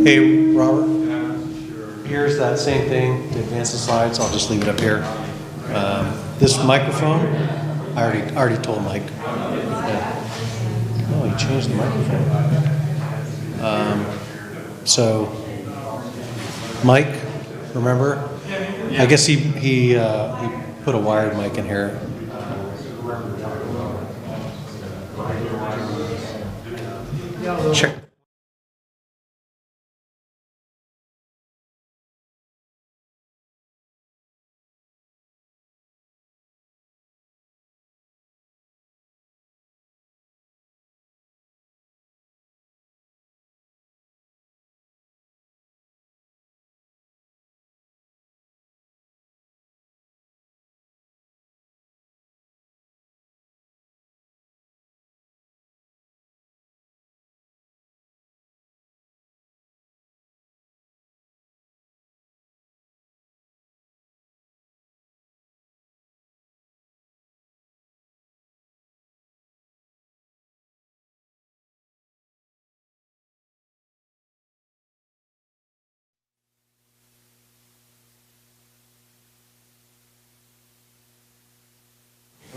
Hey, Robert, here's that same thing to advance the slides. I'll just leave it up here. This microphone, I already told Mike. Oh, he changed the microphone. So, Mike, remember? I guess he put a wired mic in here. Sure.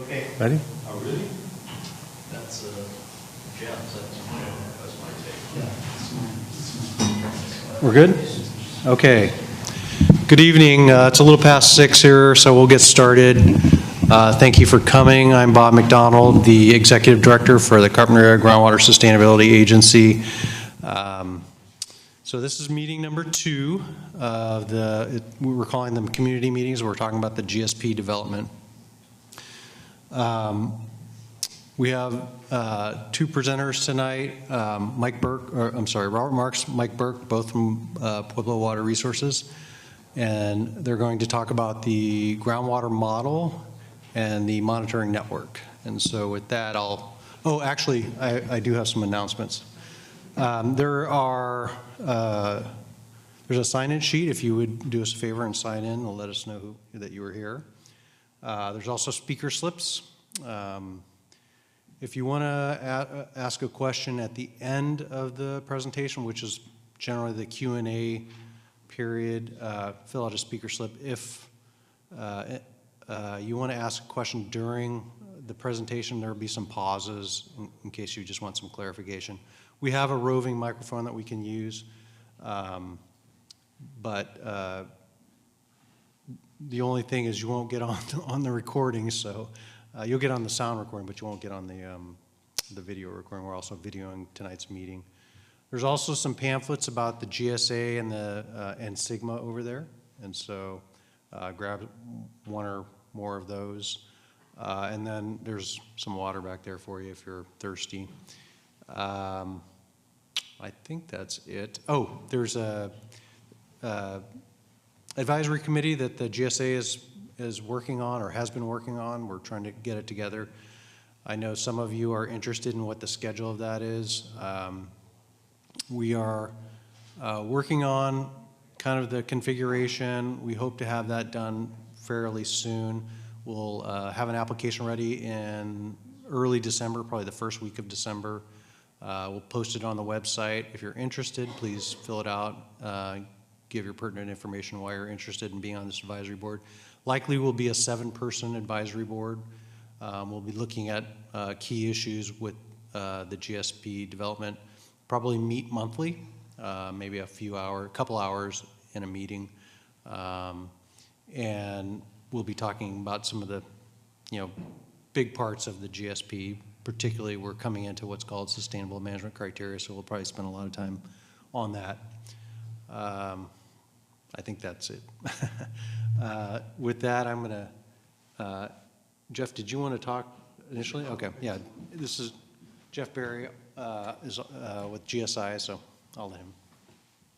Okay. Ready? Oh, really? That's gems. That's my take. We're good? Okay. Good evening. It's a little past 6 here, so we'll get started. Thank you for coming. I'm Bob McDonald, the Executive Director for the Carpinteria Groundwater Sustainability Agency. So this is meeting number 2 of we're calling them community meetings. We're talking about the GSP development. We have 2 presenters tonight, Robert Marks, Mike Burke, both from Pueblo Water Resources, and they're going to talk about the groundwater model and the monitoring network. And so with that, I do have some announcements. There's a sign-in sheet. If you would do us a favor and sign in, and let us know that you were here. There's also speaker slips. If you want to ask a question at the end of the presentation, which is generally the Q&A period, fill out a speaker slip. If you want to ask a question during the presentation, there will be some pauses in case you just want some clarification. We have a roving microphone that we can use, but the only thing is you won't get on the recording, so you'll get on the sound recording, but you won't get on the video recording. We're also videoing tonight's meeting. There's also some pamphlets about the GSA and Sigma over there, and so grab one or more of those. And then there's some water back there for you if you're thirsty. I think that's it. Oh, there's a advisory committee that the GSA is working on or has been working on. We're trying to get it together. I know some of you are interested in what the schedule of that is. We are working on kind of the configuration. We hope to have that done fairly soon. We'll have an application ready in early December, probably the first week of December. We'll post it on the website. If you're interested, please fill it out. Give your pertinent information why you're interested in being on this advisory board. Likely will be a 7-person advisory board. We'll be looking at key issues with the GSP development. Probably meet monthly, maybe a couple hours in a meeting. And we'll be talking about some of the big parts of the GSP. Particularly, we're coming into what's called sustainable management criteria, so we'll probably spend a lot of time on that. I think that's it. With that, I'm going to, Jeff, did you want to talk initially? Okay, yeah. This is Jeff Berry is with GSI, so I'll let him.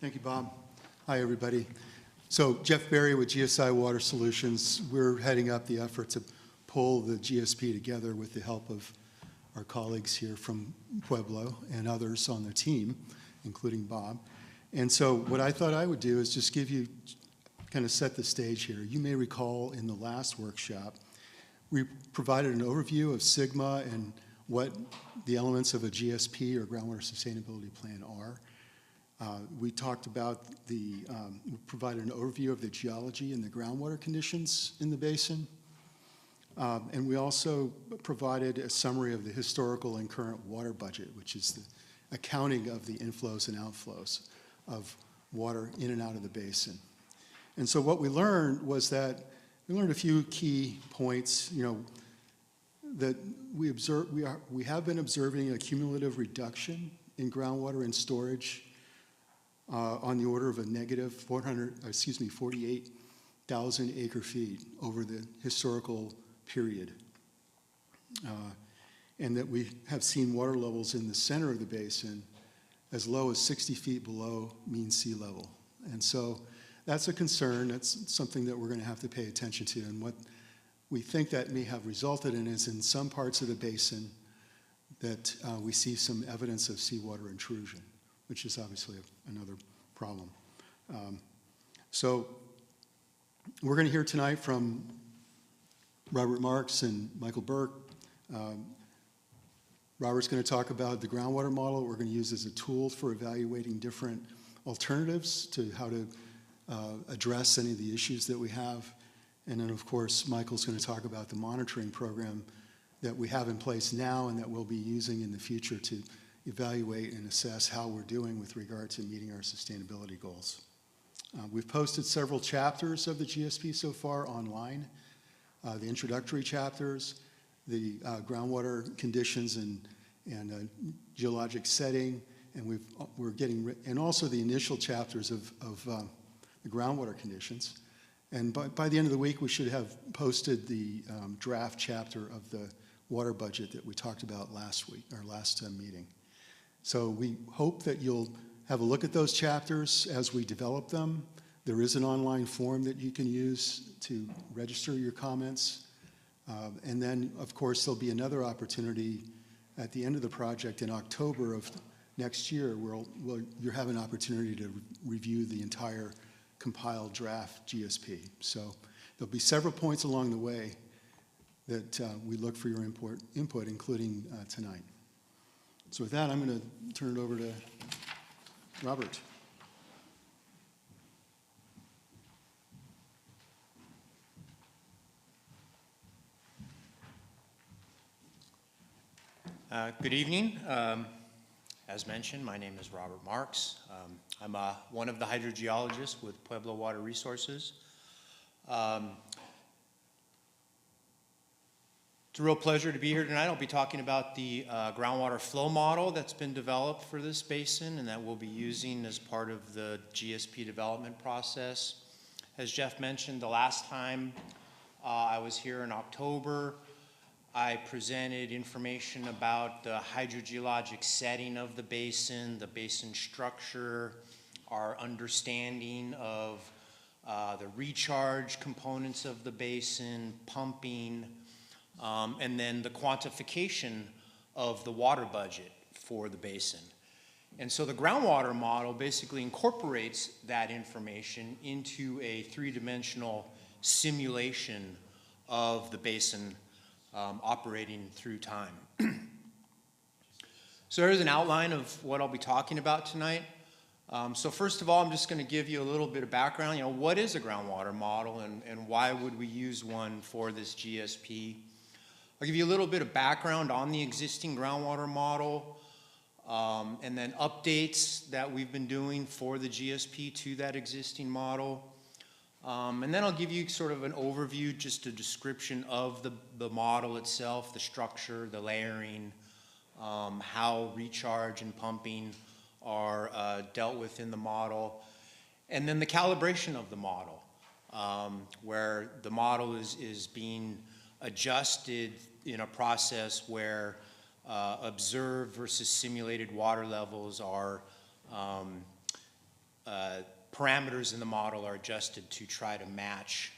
Thank you, Bob. Hi, everybody. So Jeff Berry with GSI Water Solutions. We're heading up the effort to pull the GSP together with the help of our colleagues here from Pueblo and others on the team, including Bob. And so what I thought I would do is just kind of set the stage here. You may recall in the last workshop, we provided an overview of Sigma and what the elements of a GSP or groundwater sustainability plan are. We talked about we provided an overview of the geology and the groundwater conditions in the basin. And we also provided a summary of the historical and current water budget, which is the accounting of the inflows and outflows of water in and out of the basin. And so what we learned was that we learned a few key points, that we have been observing a cumulative reduction in groundwater and storage on the order of a negative 48,000 acre feet over the historical period. And that we have seen water levels in the center of the basin as low as 60 feet below mean sea level. And so that's a concern. That's something that we're going to have to pay attention to. And what we think that may have resulted in is in some parts of the basin that we see some evidence of seawater intrusion, which is obviously another problem. So we're going to hear tonight from Robert Marks and Michael Burke. Robert's going to talk about the groundwater model we're going to use as a tool for evaluating different alternatives to how to address any of the issues that we have. And then, of course, Michael's going to talk about the monitoring program that we have in place now and that we'll be using in the future to evaluate and assess how we're doing with regard to meeting our sustainability goals. We've posted several chapters of the GSP so far online, the introductory chapters, the groundwater conditions and geologic setting, and and also the initial chapters of the groundwater conditions. And by the end of the week, we should have posted the draft chapter of the water budget that we talked about last week, our last meeting. So we hope that you'll have a look at those chapters as we develop them. There is an online form that you can use to register your comments. And then, of course, there'll be another opportunity at the end of the project in October of next year where you'll have an opportunity to review the entire compiled draft GSP. So there'll be several points along the way that we look for your input including tonight. So with that, I'm going to turn it over to Robert. Good evening. As mentioned, my name is Robert Marks. I'm one of the hydrogeologists with Pueblo Water Resources. It's a real pleasure to be here tonight. I'll be talking about the groundwater flow model that's been developed for this basin and that we'll be using as part of the GSP development process. As Jeff mentioned, the last time I was here in October, I presented information about the hydrogeologic setting of the basin structure, our understanding of the recharge components of the basin, pumping, and then the quantification of the water budget for the basin. And so the groundwater model basically incorporates that information into a three-dimensional simulation of the basin operating through time. So here's an outline of what I'll be talking about tonight. So first of all, I'm just going to give you a little bit of background. What is a groundwater model and why would we use one for this GSP? I'll give you a little bit of background on the existing groundwater model and then updates that we've been doing for the GSP to that existing model. And then I'll give you sort of an overview, just a description of the model itself, the structure, the layering, how recharge and pumping are dealt with in the model, and then the calibration of the model, where the model is being adjusted in a process where observed versus simulated water levels are parameters in the model are adjusted to try to match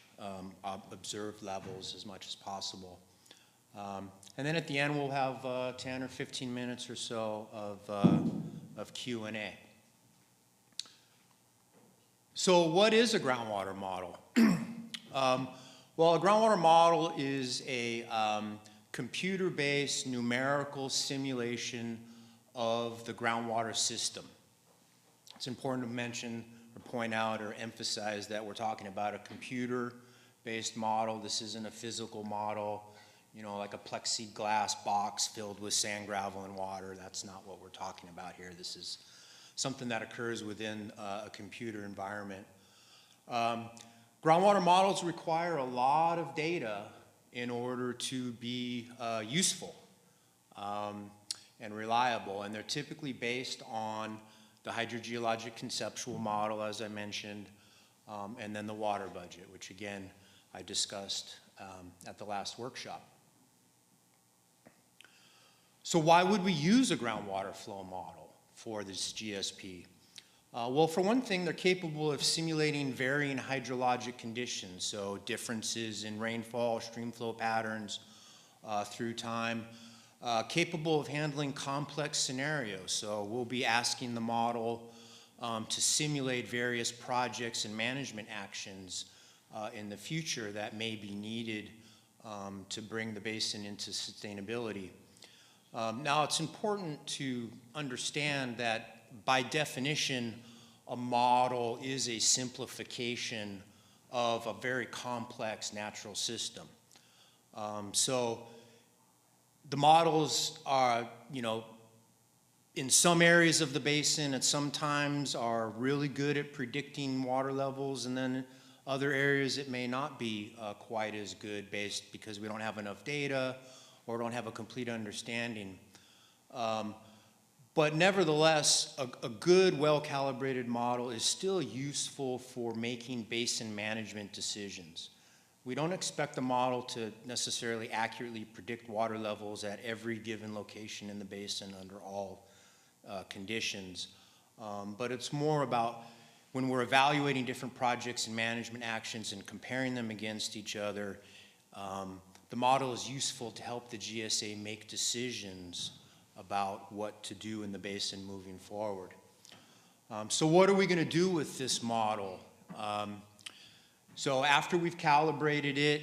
observed levels as much as possible. And then at the end, we'll have 10 or 15 minutes or so of Q&A. So what is a groundwater model? Well, a groundwater model is a computer-based numerical simulation of the groundwater system. It's important to mention or point out or emphasize that we're talking about a computer-based model. This isn't a physical model, like a plexiglass box filled with sand, gravel, and water. That's not what we're talking about here. This is something that occurs within a computer environment. Groundwater models require a lot of data in order to be useful and reliable, and they're typically based on the hydrogeologic conceptual model, as I mentioned, and then the water budget, which again I discussed at the last workshop. So why would we use a groundwater flow model for this GSP? Well, for one thing, they're capable of simulating varying hydrologic conditions, so differences in rainfall, stream flow patterns through time, capable of handling complex scenarios. So we'll be asking the model to simulate various projects and management actions in the future that may be needed to bring the basin into sustainability. Now, it's important to understand that by definition, a model is a simplification of a very complex natural system. So the models are, in some areas of the basin at some times are really good at predicting water levels, and then other areas it may not be quite as good because we don't have enough data or don't have a complete understanding. But nevertheless, a good, well-calibrated model is still useful for making basin management decisions. We don't expect the model to necessarily accurately predict water levels at every given location in the basin under all conditions. But it's more about when we're evaluating different projects and management actions and comparing them against each other, the model is useful to help the GSA make decisions about what to do in the basin moving forward. So what are we going to do with this model? So after we've calibrated it,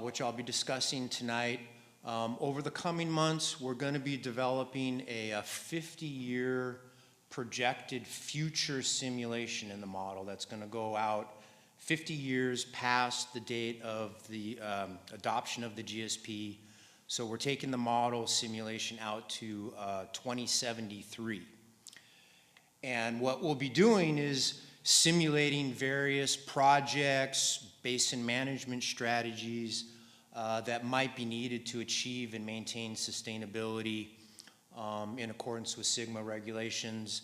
which I'll be discussing tonight, over the coming months, we're going to be developing a 50-year projected future simulation in the model that's going to go out 50 years past the date of the adoption of the GSP. So we're taking the model simulation out to 2073. And what we'll be doing is simulating various projects, basin management strategies that might be needed to achieve and maintain sustainability in accordance with SGMA regulations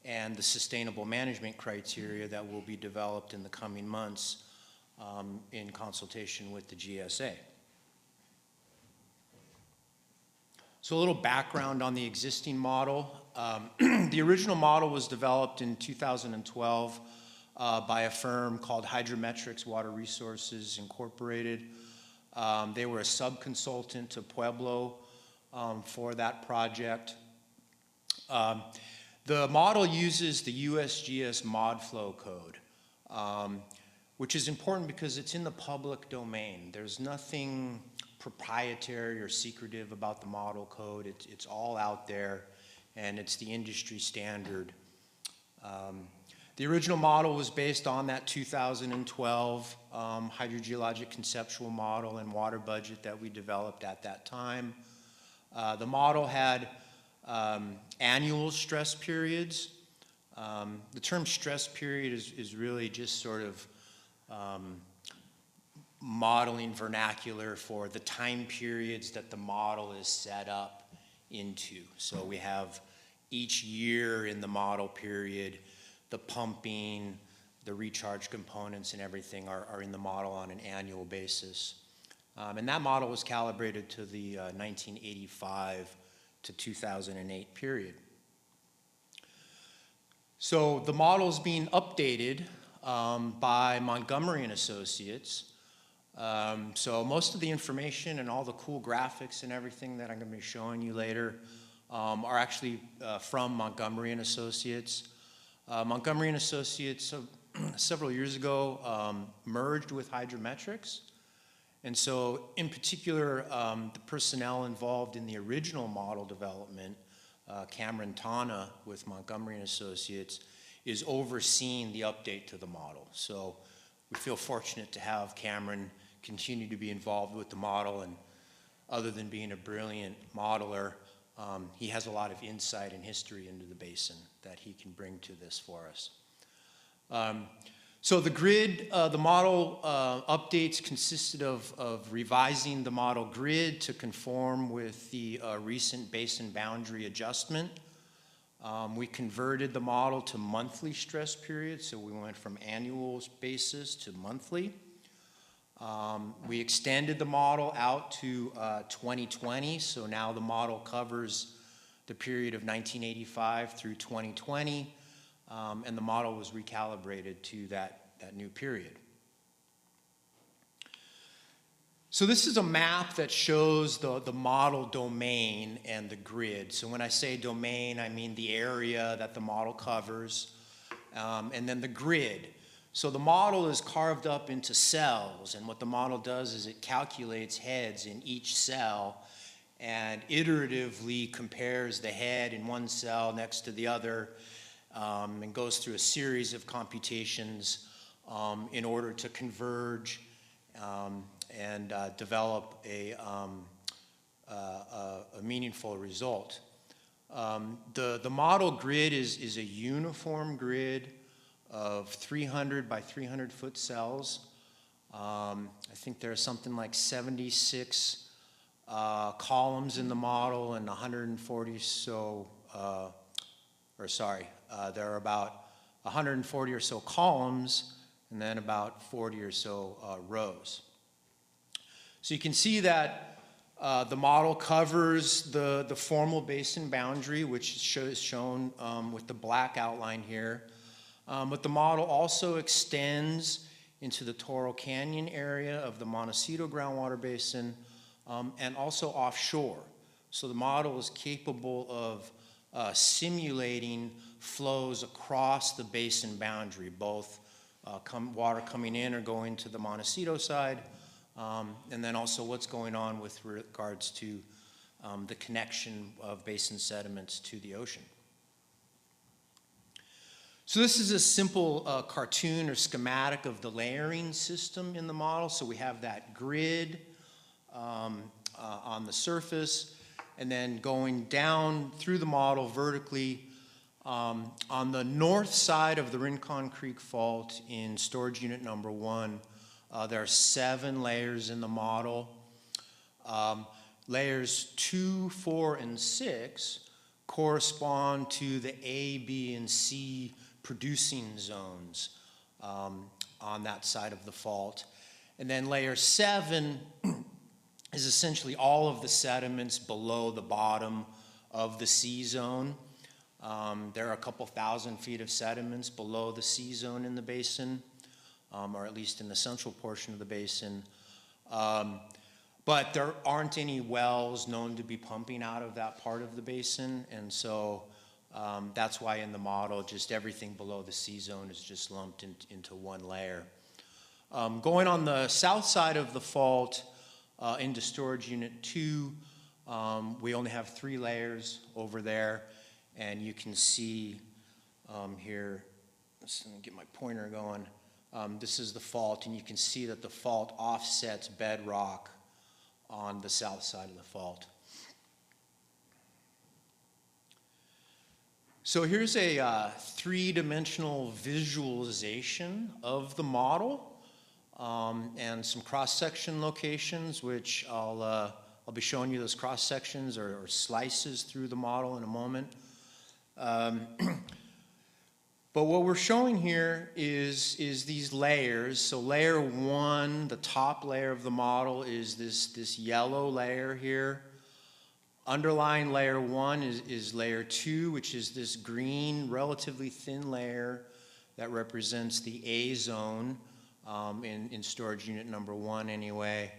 and the sustainable management criteria that will be developed in the coming months in consultation with the GSA. So a little background on the existing model. The original model was developed in 2012 by a firm called Hydrometrics Water Resources Incorporated. They were a sub-consultant to Pueblo for that project. The model uses the USGS mod flow code, which is important because it's in the public domain. There's nothing proprietary or secretive about the model code. It's all out there, and it's the industry standard. The original model was based on that 2012 hydrogeologic conceptual model and water budget that we developed at that time. The model had annual stress periods. The term stress period is really just sort of modeling vernacular for the time periods that the model is set up into. So we have each year in the model period, the pumping, the recharge components and everything are in the model on an annual basis. And that model was calibrated to the 1985 to 2008 period. So the model is being updated by Montgomery and Associates. So most of the information and all the cool graphics and everything that I'm going to be showing you later are actually from Montgomery and Associates. Montgomery and Associates several years ago merged with Hydrometrics. And so in particular, the personnel involved in the original model development, Cameron Tana with Montgomery and Associates, is overseeing the update to the model. So we feel fortunate to have Cameron continue to be involved with the model, and other than being a brilliant modeler, he has a lot of insight and history into the basin that he can bring to this for us. So the grid, the model updates consisted of revising the model grid to conform with the recent basin boundary adjustment. We converted the model to monthly stress periods, so we went from annual basis to monthly. We extended the model out to 2020, so now the model covers the period of 1985 through 2020, and the model was recalibrated to that new period. So this is a map that shows the model domain and the grid. So when I say domain, I mean the area that the model covers, and then the grid. So the model is carved up into cells, and what the model does is it calculates heads in each cell and iteratively compares the head in one cell next to the other, and goes through a series of computations in order to converge and develop a meaningful result. The model grid is a uniform grid of 300 by 300 foot cells. I think there are something like 76 columns in the model and 140 so, there are about 140 or so columns and then about 40 or so rows. So you can see that the model covers the formal basin boundary, which is shown with the black outline here. But the model also extends into the Toro Canyon area of the Montecito groundwater basin and also offshore. So the model is capable of simulating flows across the basin boundary, both water coming in or going to the Montecito side, and then also what's going on with regards to the connection of basin sediments to the ocean. So this is a simple cartoon or schematic of the layering system in the model. So we have that grid on the surface, and then going down through the model vertically. On the north side of the Rincon Creek Fault in storage unit number 1, there are 7 layers in the model. Layers 2, 4, and 6 correspond to the A, B, and C producing zones on that side of the fault. And then layer 7 is essentially all of the sediments below the bottom of the C zone. There are a couple thousand feet of sediments below the C zone in the basin, or at least in the central portion of the basin. But there aren't any wells known to be pumping out of that part of the basin, and so that's why in the model, just everything below the C zone is just lumped into one layer. Going on the south side of the fault into storage unit 2, we only have 3 layers over there, and you can see here, let me get my pointer going. This is the fault, and you can see that the fault offsets bedrock on the south side of the fault. So here's a 3-dimensional visualization of the model and some cross-section locations, which I'll be showing you those cross-sections or slices through the model in a moment. But what we're showing here is these layers. So layer 1, the top layer of the model, is this yellow layer here. Underlying layer 1 is layer 2, which is this green, relatively thin layer that represents the A zone in storage unit number 1 anyway.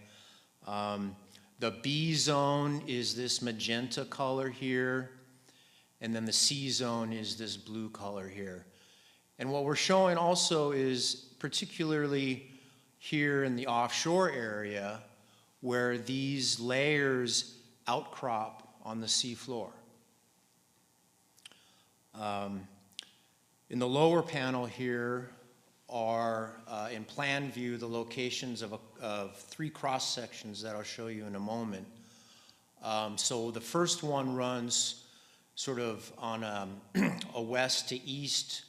The B zone is this magenta color here, and then the C zone is this blue color here. And what we're showing also is particularly here in the offshore area where these layers outcrop on the sea floor. In the lower panel here are, in plan view, the locations of 3 cross sections that I'll show you in a moment. So the first one runs sort of on a west to east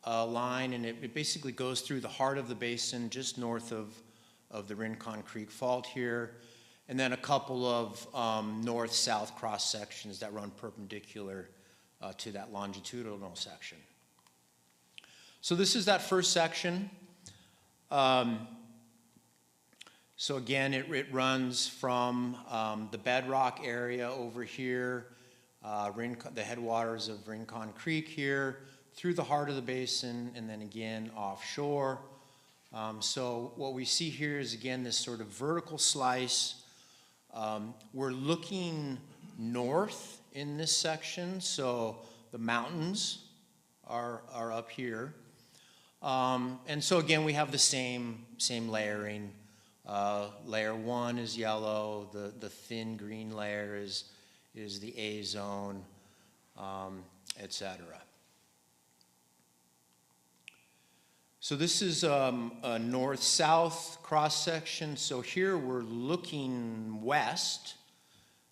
line, and it basically goes through the heart of the basin, just north of the Rincon Creek Fault here, and then a couple of north-south cross sections that run perpendicular to that longitudinal section. So this is that first section. So again, it runs from the bedrock area over here, the headwaters of Rincon Creek here, through the heart of the basin, and then again offshore. So what we see here is, again, this sort of vertical slice. We're looking north in this section, so the mountains are up here. And so again, we have the same layering. Layer 1 is yellow, the thin green layer is the A zone, etc. So this is a north-south cross-section. So here we're looking west.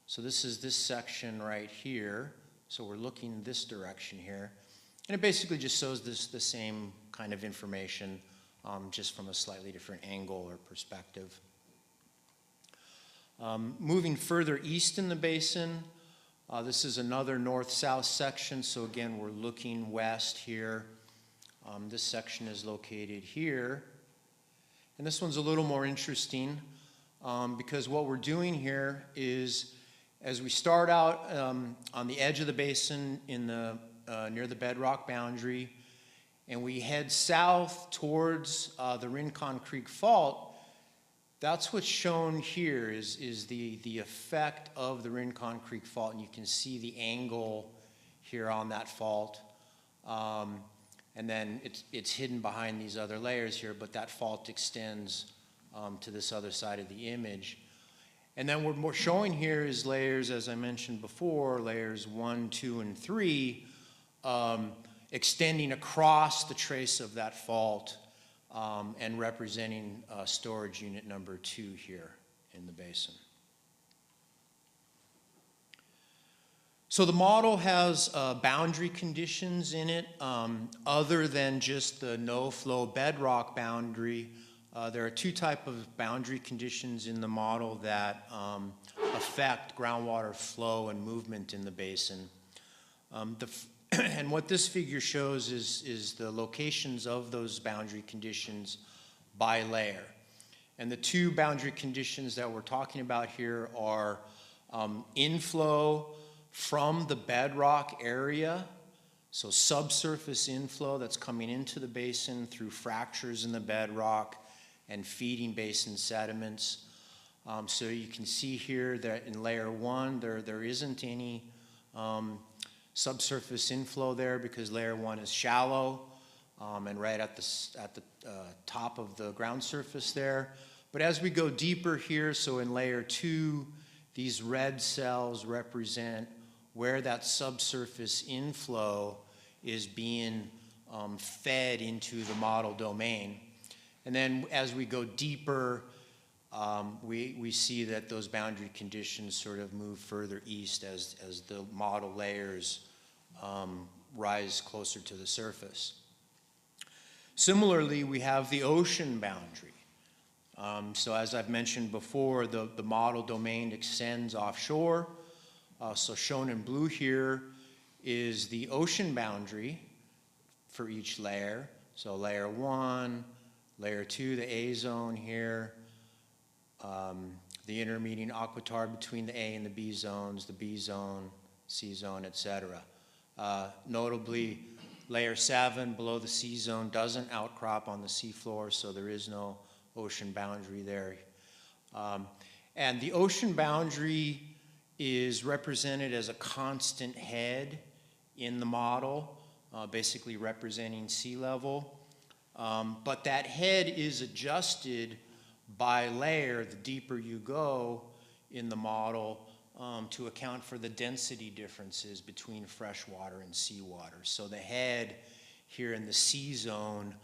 So this is this section right here. So we're looking this direction here. And it basically just shows the same kind of information, just from a slightly different angle or perspective. Moving further east in the basin, this is another north-south section. So again, we're looking west here. This section is located here. And this one's a little more interesting because what we're doing here is, as we start out on the edge of the basin in near the bedrock boundary, and we head south towards the Rincon Creek Fault, that's what's shown here is the effect of the Rincon Creek Fault, and you can see the angle here on that fault. And then it's hidden behind these other layers here, but that fault extends to this other side of the image. And then what we're showing here is layers, as I mentioned before, layers 1, 2, and 3, extending across the trace of that fault and representing storage unit number 2 here in the basin. So the model has boundary conditions in it. Other than just the no-flow bedrock boundary, there are 2 types of boundary conditions in the model that affect groundwater flow and movement in the basin. And what this figure shows is the locations of those boundary conditions by layer. And the 2 boundary conditions that we're talking about here are inflow from the bedrock area, so subsurface inflow that's coming into the basin through fractures in the bedrock and feeding basin sediments. So you can see here that in layer 1 there isn't any subsurface inflow there because layer 1 is shallow and right at the top of the ground surface there. But as we go deeper here, so in layer 2, these red cells represent where that subsurface inflow is being fed into the model domain. And then as we go deeper, we see that those boundary conditions sort of move further east as the model layers rise closer to the surface. Similarly, we have the ocean boundary. So as I've mentioned before, the model domain extends offshore. So shown in blue here is the ocean boundary for each layer. So layer 1, layer 2, the A zone here, the intermediate aquitar between the A and the B zones, the B zone, C zone, etc. Notably, layer 7 below the C zone doesn't outcrop on the seafloor, so there is no ocean boundary there. And the ocean boundary is represented as a constant head in the model, basically representing sea level. But that head is adjusted by layer the deeper you go in the model to account for the density differences between freshwater and seawater. So the head here in the C zone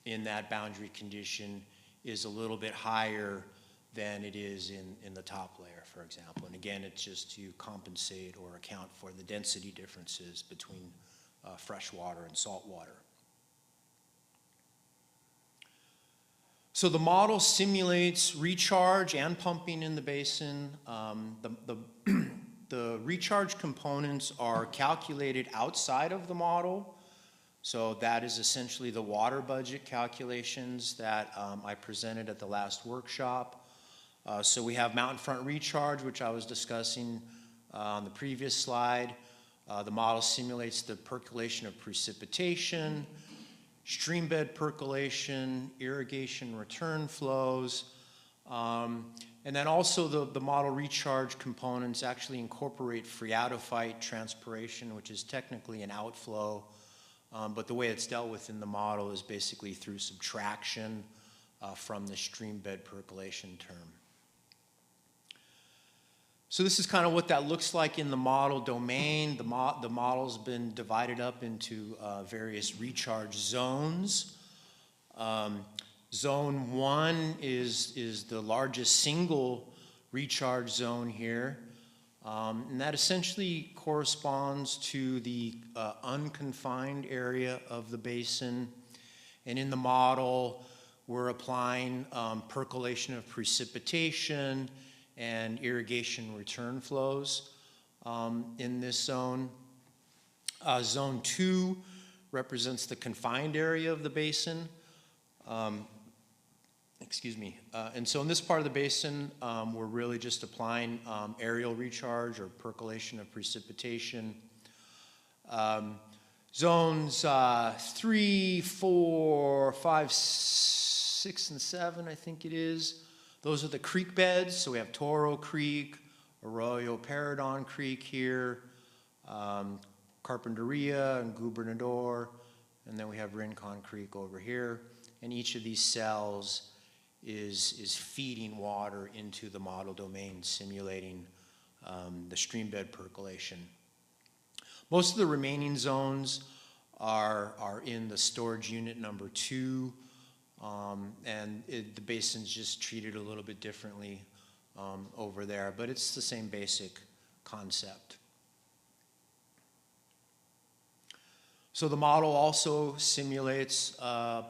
in that boundary condition is a little bit higher than it is in the top layer, for example. And again, it's just to compensate or account for the density differences between freshwater and saltwater. So the model simulates recharge and pumping in the basin. The recharge components are calculated outside of the model. So that is essentially the water budget calculations that I presented at the last workshop. So we have mountain front recharge, which I was discussing on the previous slide. The model simulates the percolation of precipitation, stream bed percolation, irrigation return flows, and then also the model recharge components actually incorporate phreatophyte transpiration, which is technically an outflow, but the way it's dealt with in the model is basically through subtraction from the stream bed percolation term. So this is kind of what that looks like in the model domain. The model's been divided up into various recharge zones. Zone 1 is the largest single recharge zone here. And that essentially corresponds to the unconfined area of the basin. And in the model, we're applying percolation of precipitation and irrigation return flows in this zone. Zone 2 represents the confined area of the basin. And so in this part of the basin, we're really just applying aerial recharge or percolation of precipitation. Zones 3, 4, 5, 6, and 7, I think it is. Those are the creek beds. So we have Toro Creek, Arroyo Paradon Creek here, Carpinteria and Gubernador, and then we have Rincon Creek over here. And each of these cells is feeding water into the model domain, simulating the stream bed percolation. Most of the remaining zones are in the storage unit number 2, and the basin's just treated a little bit differently over there, but it's the same basic concept. So the model also simulates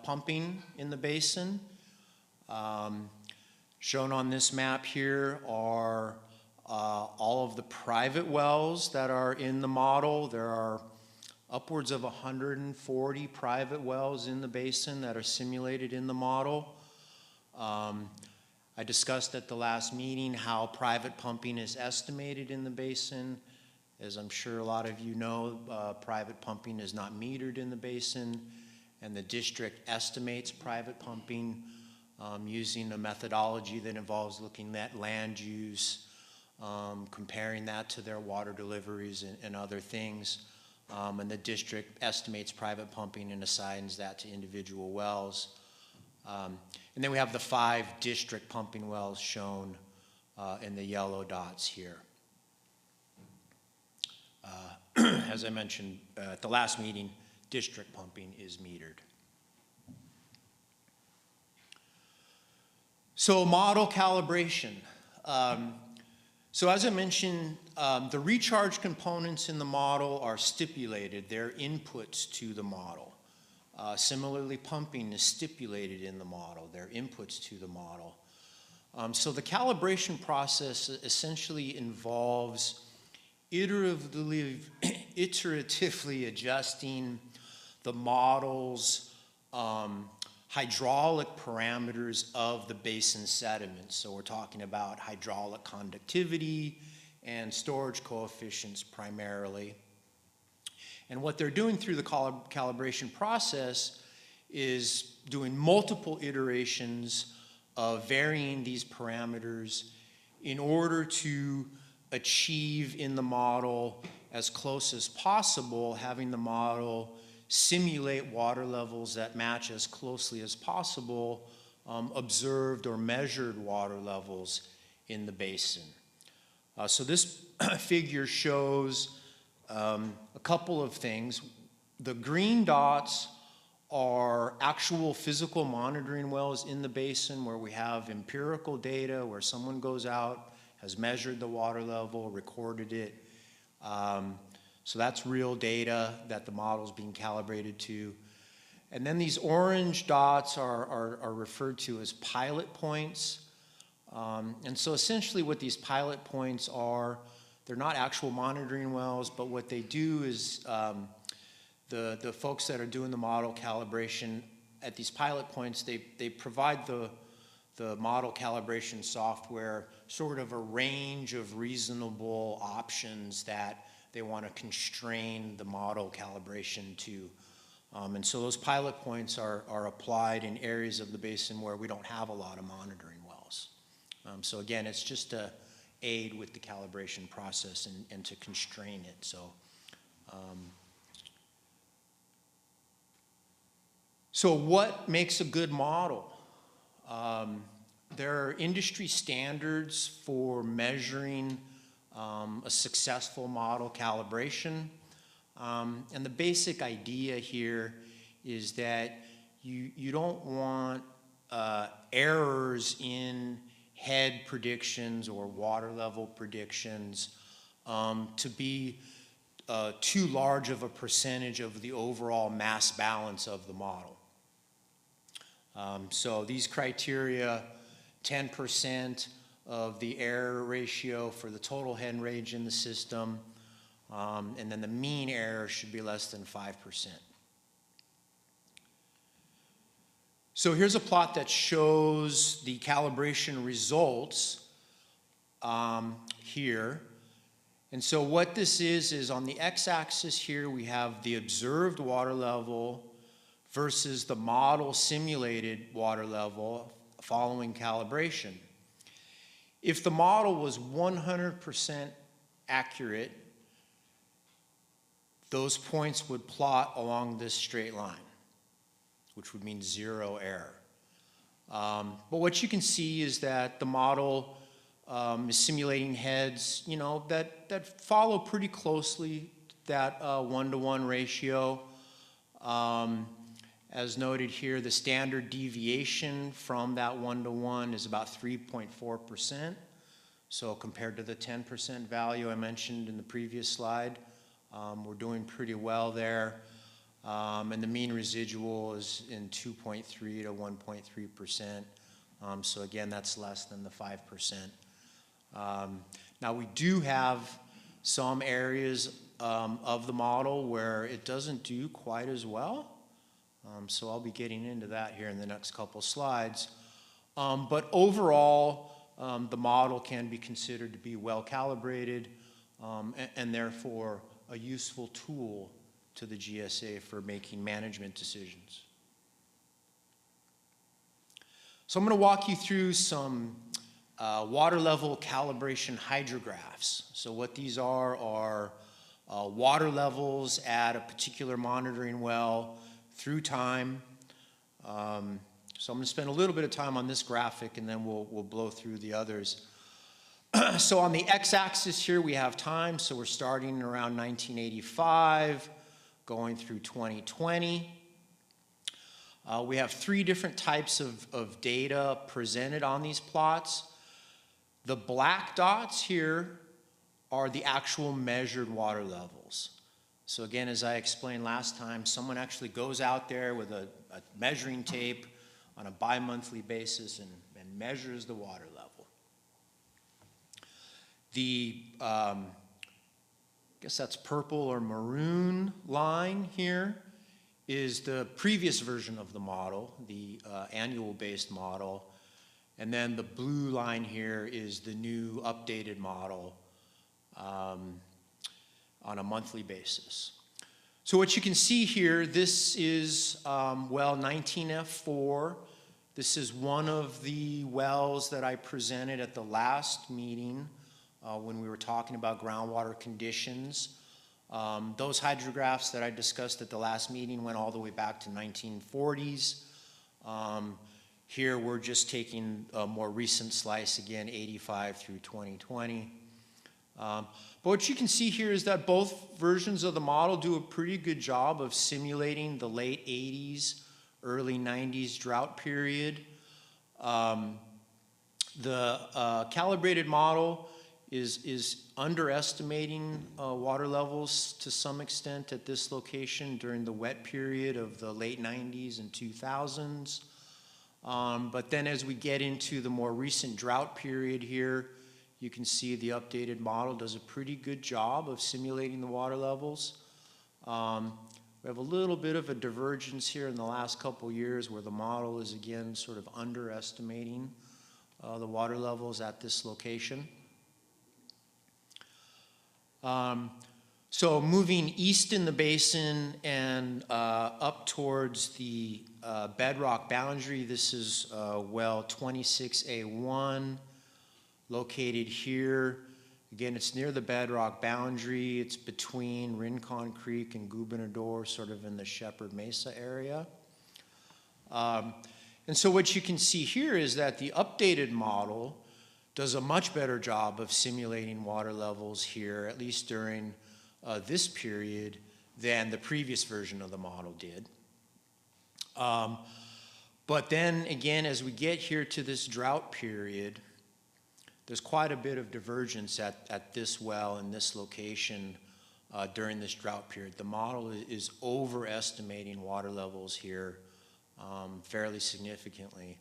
pumping in the basin. Shown on this map here are all of the private wells that are in the model. There are upwards of 140 private wells in the basin that are simulated in the model. I discussed at the last meeting how private pumping is estimated in the basin. As I'm sure a lot of you know, private pumping is not metered in the basin, and the district estimates private pumping using a methodology that involves looking at land use, comparing that to their water deliveries and other things. And the district estimates private pumping and assigns that to individual wells. And then we have the 5 district pumping wells shown in the yellow dots here. As I mentioned at the last meeting, district pumping is metered. So model calibration. So as I mentioned, the recharge components in the model are stipulated. They're inputs to the model. Similarly, pumping is stipulated in the model. They're inputs to the model. So the calibration process essentially involves iteratively adjusting the model's hydraulic parameters of the basin sediments. So we're talking about hydraulic conductivity and storage coefficients primarily. And what they're doing through the calibration process is doing multiple iterations of varying these parameters in order to achieve in the model as close as possible, having the model simulate water levels that match as closely as possible observed or measured water levels in the basin. So this figure shows a couple of things. The green dots are actual physical monitoring wells in the basin where we have empirical data, where someone goes out, has measured the water level, recorded it. So that's real data that the model's being calibrated to. And then these orange dots are referred to as pilot points. And so essentially what these pilot points are, they're not actual monitoring wells, but what they do is the folks that are doing the model calibration at these pilot points, they provide the model calibration software sort of a range of reasonable options that they want to constrain the model calibration to. And so those pilot points are applied in areas of the basin where we don't have a lot of monitoring wells. So again, it's just to aid with the calibration process and to constrain it. So what makes a good model? There are industry standards for measuring a successful model calibration. And the basic idea here is that you don't want errors in head predictions or water level predictions to be too large of a percentage of the overall mass balance of the model. So these criteria, 10% of the error ratio for the total head range in the system, and then the mean error should be less than 5%. So here's a plot that shows the calibration results here. And so what this is on the x-axis here we have the observed water level versus the model simulated water level following calibration. If the model was 100% accurate, those points would plot along this straight line, which would mean zero error. But what you can see is that the model is simulating heads, that follow pretty closely that 1-to-1 ratio. As noted here, the standard deviation from that 1-to-1 is about 3.4%. So compared to the 10% value I mentioned in the previous slide, we're doing pretty well there. And the mean residual is in 2.3 to 1.3%. So again, that's less than the 5%. Now we do have some areas of the model where it doesn't do quite as well. So I'll be getting into that here in the next couple slides. But overall, the model can be considered to be well calibrated and therefore a useful tool to the GSA for making management decisions. So I'm going to walk you through some water level calibration hydrographs. So what these are water levels at a particular monitoring well through time. So I'm going to spend a little bit of time on this graphic and then we'll blow through the others. So on the x-axis here we have time, so we're starting around 1985, going through 2020. We have three different types of data presented on these plots. The black dots here are the actual measured water levels. So again, as I explained last time, someone actually goes out there with a measuring tape on a bi-monthly basis and measures the water level. The, I guess that's purple or maroon line here is the previous version of the model, the annual-based model. And then the blue line here is the new updated model on a monthly basis. So what you can see here, this is well 19F4. This is one of the wells that I presented at the last meeting when we were talking about groundwater conditions. Those hydrographs that I discussed at the last meeting went all the way back to 1940s. Here we're just taking a more recent slice again, 85 through 2020. But what you can see here is that both versions of the model do a pretty good job of simulating the late 80s, early 90s drought period. The calibrated model is underestimating water levels to some extent at this location during the wet period of the late 90s and 2000s. But then as we get into the more recent drought period here, you can see the updated model does a pretty good job of simulating the water levels. We have a little bit of a divergence here in the last couple years where the model is again sort of underestimating the water levels at this location. So moving east in the basin and up towards the bedrock boundary, this is well 26A1, located here. Again, it's near the bedrock boundary. It's between Rincon Creek and Gubernador, sort of in the Shepherd Mesa area. And so what you can see here is that the updated model does a much better job of simulating water levels here, at least during this period, than the previous version of the model did. But then again, as we get here to this drought period, there's quite a bit of divergence at this well in this location during this drought period. The model is overestimating water levels here fairly significantly.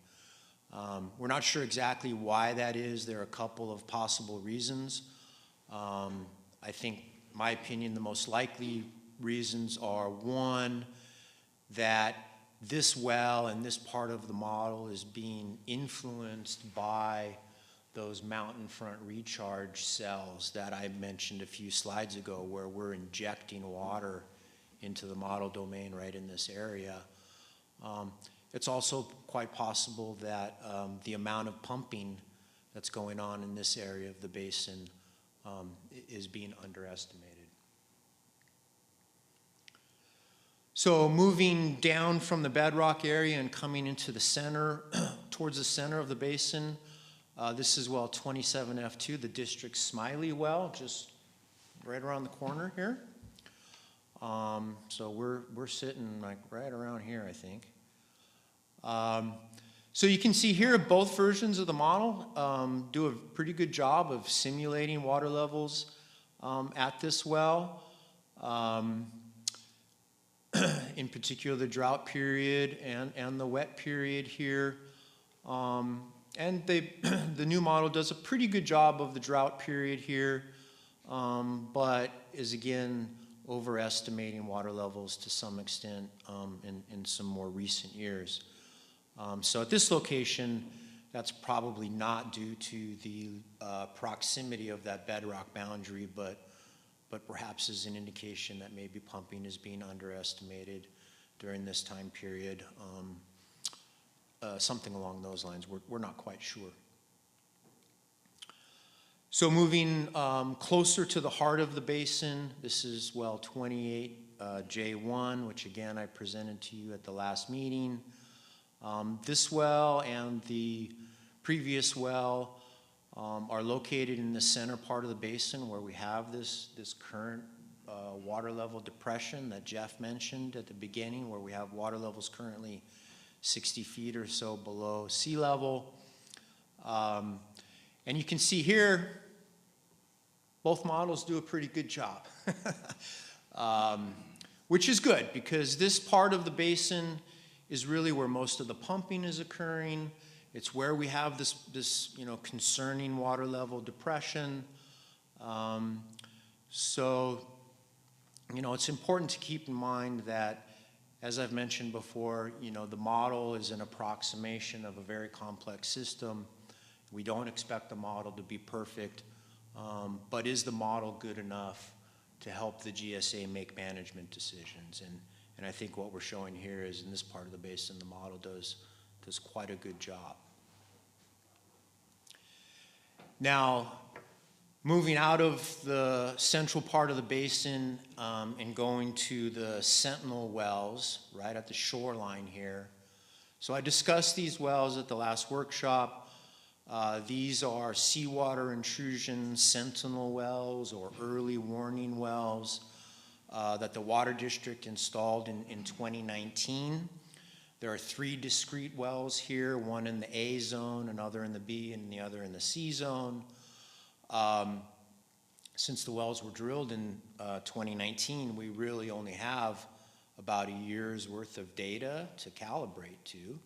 We're not sure exactly why that is. There are a couple of possible reasons. I think, in my opinion, the most likely reasons are, one, that this well and this part of the model is being influenced by those mountain front recharge cells that I mentioned a few slides ago, where we're injecting water into the model domain right in this area. It's also quite possible that the amount of pumping that's going on in this area of the basin is being underestimated. So moving down from the bedrock area and coming into the center, towards the center of the basin, this is well 27F2, the district Smiley well, just right around the corner here. So we're sitting like right around here, I think. So you can see here both versions of the model do a pretty good job of simulating water levels at this well. In particular, the drought period and the wet period here. And the new model does a pretty good job of the drought period here, but is again overestimating water levels to some extent in some more recent years. So at this location, that's probably not due to the proximity of that bedrock boundary, but perhaps is an indication that maybe pumping is being underestimated during this time period. Something along those lines. We're not quite sure. So moving closer to the heart of the basin, this is well 28J1, which again I presented to you at the last meeting. This well and the previous well are located in the center part of the basin where we have this current water level depression that Jeff mentioned at the beginning, where we have water levels currently 60 feet or so below sea level. And you can see here, both models do a pretty good job, which is good because this part of the basin is really where most of the pumping is occurring. It's where we have this concerning water level depression. So, it's important to keep in mind that, as I've mentioned before, the model is an approximation of a very complex system. We don't expect the model to be perfect, but is the model good enough to help the GSA make management decisions? And I think what we're showing here is in this part of the basin, the model does quite a good job. Now, moving out of the central part of the basin and going to the Sentinel wells right at the shoreline here. So I discussed these wells at the last workshop. These are seawater intrusion sentinel wells or early warning wells that the Water District installed in 2019. There are 3 discrete wells here, one in the A zone, another in the B, and the other in the C zone. Since the wells were drilled in 2019, we really only have about a year's worth of data to calibrate to.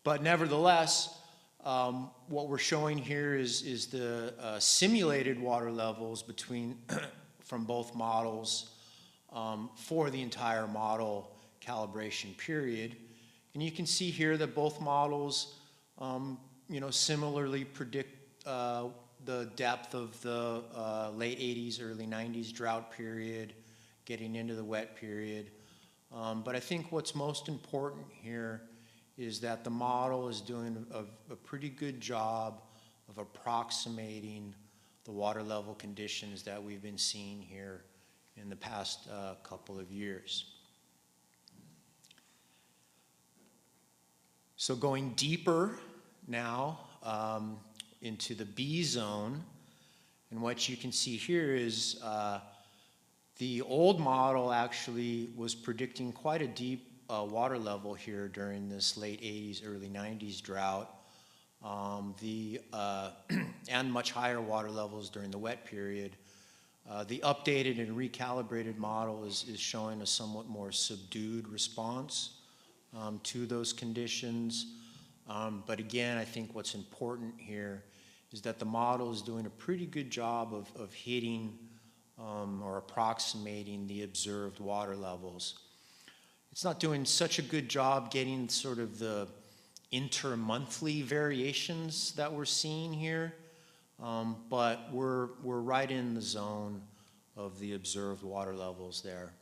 But nevertheless, what we're showing here is the simulated water levels between from both models for the entire model calibration period. And you can see here that both models similarly predict the depth of the late 80s, early 90s drought period, getting into the wet period. But I think what's most important here is that the model is doing a pretty good job of approximating the water level conditions that we've been seeing here in the past couple of years. So going deeper now into the B zone, and what you can see here is the old model actually was predicting quite a deep water level here during this late 80s, early 90s drought, and much higher water levels during the wet period. The updated and recalibrated model is showing a somewhat more subdued response to those conditions. But again, I think what's important here is that the model is doing a pretty good job of hitting or approximating the observed water levels. It's not doing such a good job getting sort of the inter-monthly variations that we're seeing here, but we're right in the zone of the observed water levels there.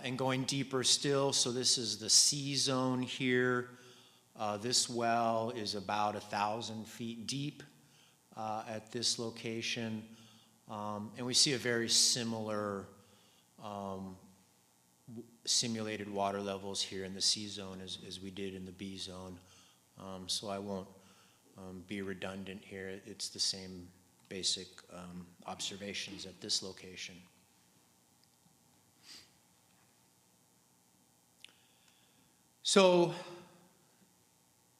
And going deeper still, so this is the C zone here. This well is about 1,000 feet deep at this location. And we see a very similar simulated water levels here in the C zone as we did in the B zone. So I won't be redundant here. It's the same basic observations at this location. So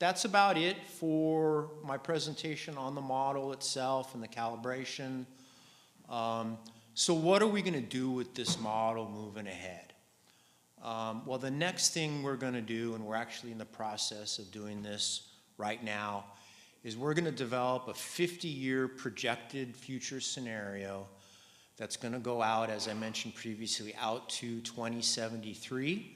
that's about it for my presentation on the model itself and the calibration. So what are we going to do with this model moving ahead? Well, the next thing we're going to do, and we're actually in the process of doing this right now, is we're going to develop a 50-year projected future scenario that's going to go out, as I mentioned previously, out to 2073.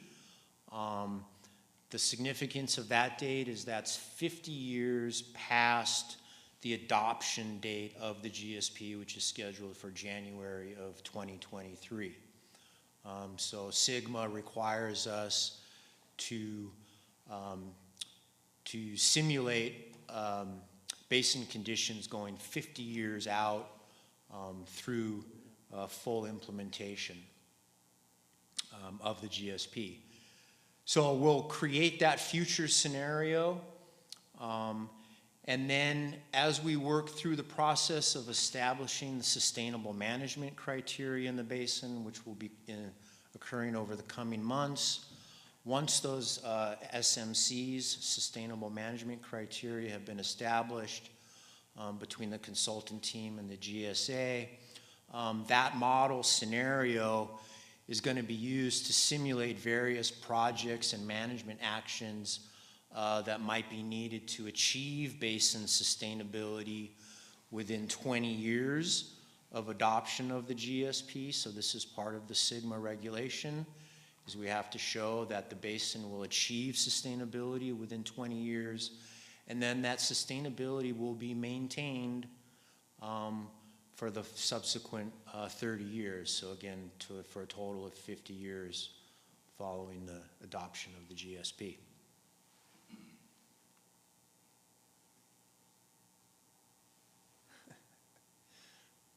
The significance of that date is that's 50 years past the adoption date of the GSP, which is scheduled for January of 2023. So Sigma requires us to simulate basin conditions going 50 years out through full implementation of the GSP. So we'll create that future scenario, and then as we work through the process of establishing the sustainable management criteria in the basin, which will be occurring over the coming months, once those SMCs, sustainable management criteria, have been established between the consultant team and the GSA, that model scenario is going to be used to simulate various projects and management actions that might be needed to achieve basin sustainability within 20 years of adoption of the GSP. So this is part of the Sigma regulation, is we have to show that the basin will achieve sustainability within 20 years, and then that sustainability will be maintained for the subsequent 30 years. So again, for a total of 50 years following the adoption of the GSP.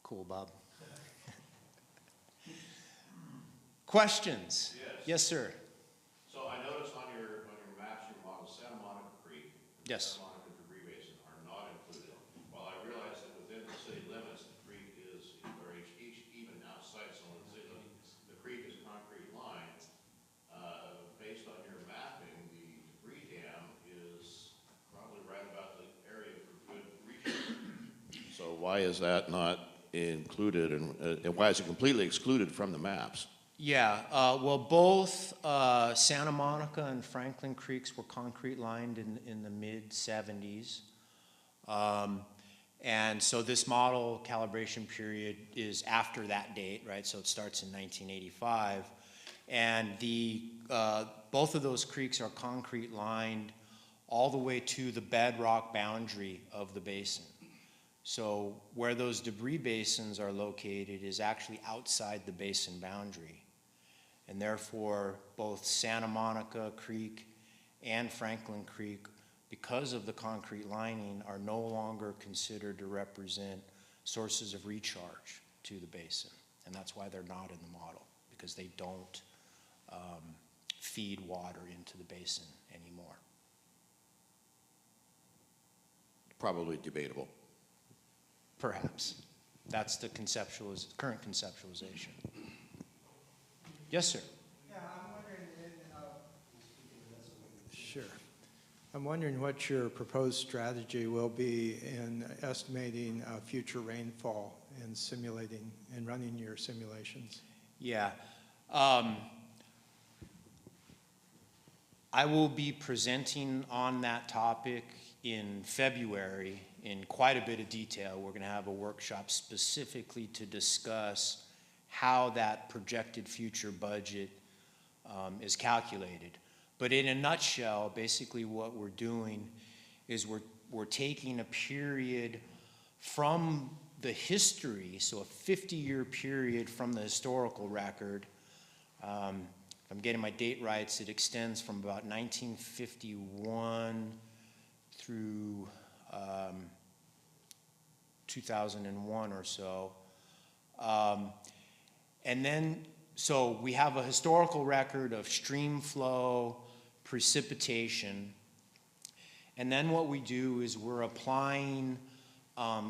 Cool, Bob. Questions? Yes. Yes, sir. So I noticed on your maps, your model Santa Monica Creek, Yes. Santa Monica debris basin are not included. While I realize that within the city limits, the creek is, or each, even outside some of the city limits, the creek is concrete lined. Based on your mapping, the debris dam is probably right about the area for good recharge. So why is that not included, and why is it completely excluded from the maps? Yeah, well, both Santa Monica and Franklin Creeks were concrete lined in the mid-70s. And so this model calibration period is after that date, right? So it starts in 1985. And both of those creeks are concrete lined all the way to the bedrock boundary of the basin. So where those debris basins are located is actually outside the basin boundary. And therefore, both Santa Monica Creek and Franklin Creek, because of the concrete lining, are no longer considered to represent sources of recharge to the basin. And that's why they're not in the model, because they don't feed water into the basin anymore. Probably debatable. Perhaps. That's the current conceptualization. Yes, sir. Yeah, I'm wondering, sure. I'm wondering what your proposed strategy will be in estimating future rainfall and simulating and running your simulations. Yeah. I will be presenting on that topic in February in quite a bit of detail. We're going to have a workshop specifically to discuss how that projected future budget is calculated. But in a nutshell, basically what we're doing is we're taking a period from the history, so a 50-year period from the historical record. If I'm getting my date right, it extends from about 1951 through 2001 or so. And then, so we have a historical record of stream flow, precipitation, and then what we do is we're applying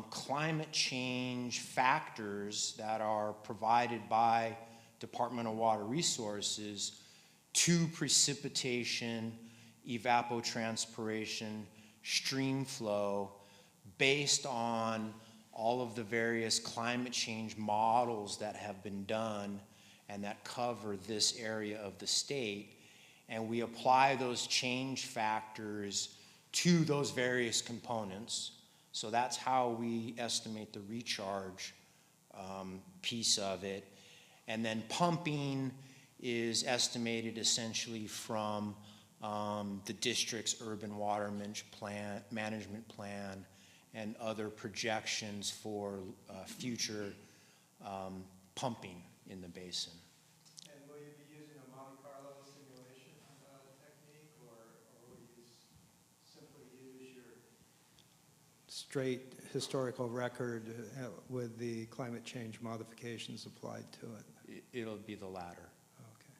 climate change factors that are provided by Department of Water Resources to precipitation, evapotranspiration, stream flow, based on all of the various climate change models that have been done and that cover this area of the state. And we apply those change factors to those various components. So that's how we estimate the recharge piece of it. And then pumping is estimated essentially from the district's urban water management plan and other projections for future pumping in the basin. And will you be using a Monte Carlo simulation technique, or will you simply use your straight historical record with the climate change modifications applied to it? It'll be the latter. Okay.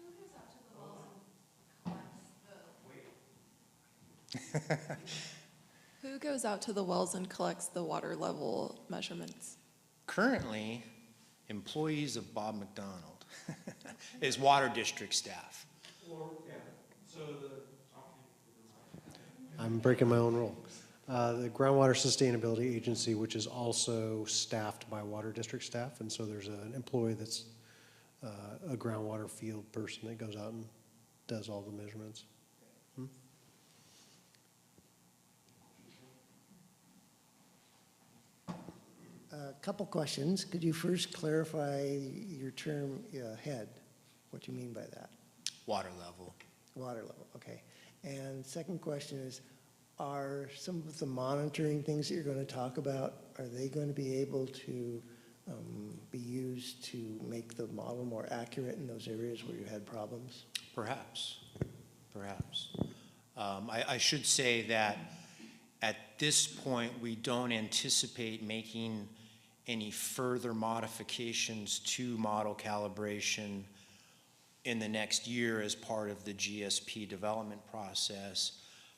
Who goes out to the wells and collects Who goes out to the wells and collects the water level measurements? Currently, employees of Bob McDonald is water district staff. I'm breaking my own rule. The Groundwater Sustainability Agency, which is also staffed by water district staff, and so there's an employee that's a groundwater field person that goes out and does all the measurements. A couple questions. Could you first clarify your term head? What do you mean by that? Water level. Water level, okay. And second question is, are some of the monitoring things that you're going to talk about, are they going to be able to be used to make the model more accurate in those areas where you had problems? Perhaps. I should say that at this point, we don't anticipate making any further modifications to model calibration in the next year as part of the GSP development process.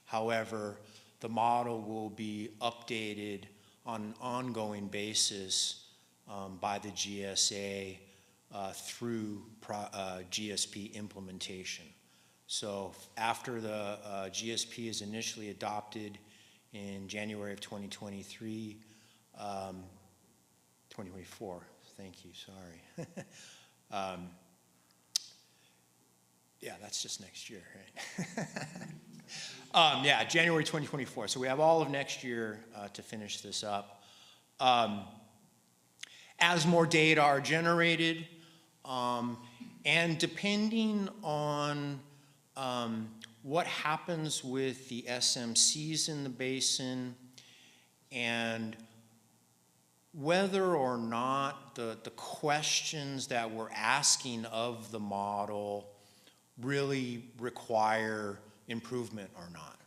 However, the model will be updated on an ongoing basis by the GSA through GSP implementation. So after the GSP is initially adopted in January of 2023, 2024, thank you, sorry. Yeah, that's just next year, right? Yeah, January 2024. So we have all of next year to finish this up. As more data are generated, and depending on what happens with the SMCs in the basin and whether or not the questions that we're asking of the model really require improvement or not.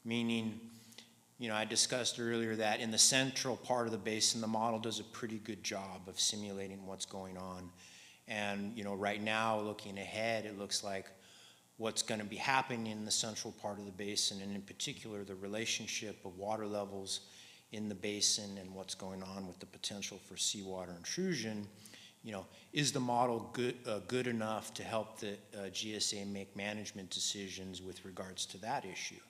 Meaning, you know, I discussed earlier that in the central part of the basin, the model does a pretty good job of simulating what's going on. And, you know, right now, looking ahead, it looks like what's going to be happening in the central part of the basin, and in particular, the relationship of water levels in the basin and what's going on with the potential for seawater intrusion, you know, is the model good enough to help the GSA make management decisions with regards to that issue?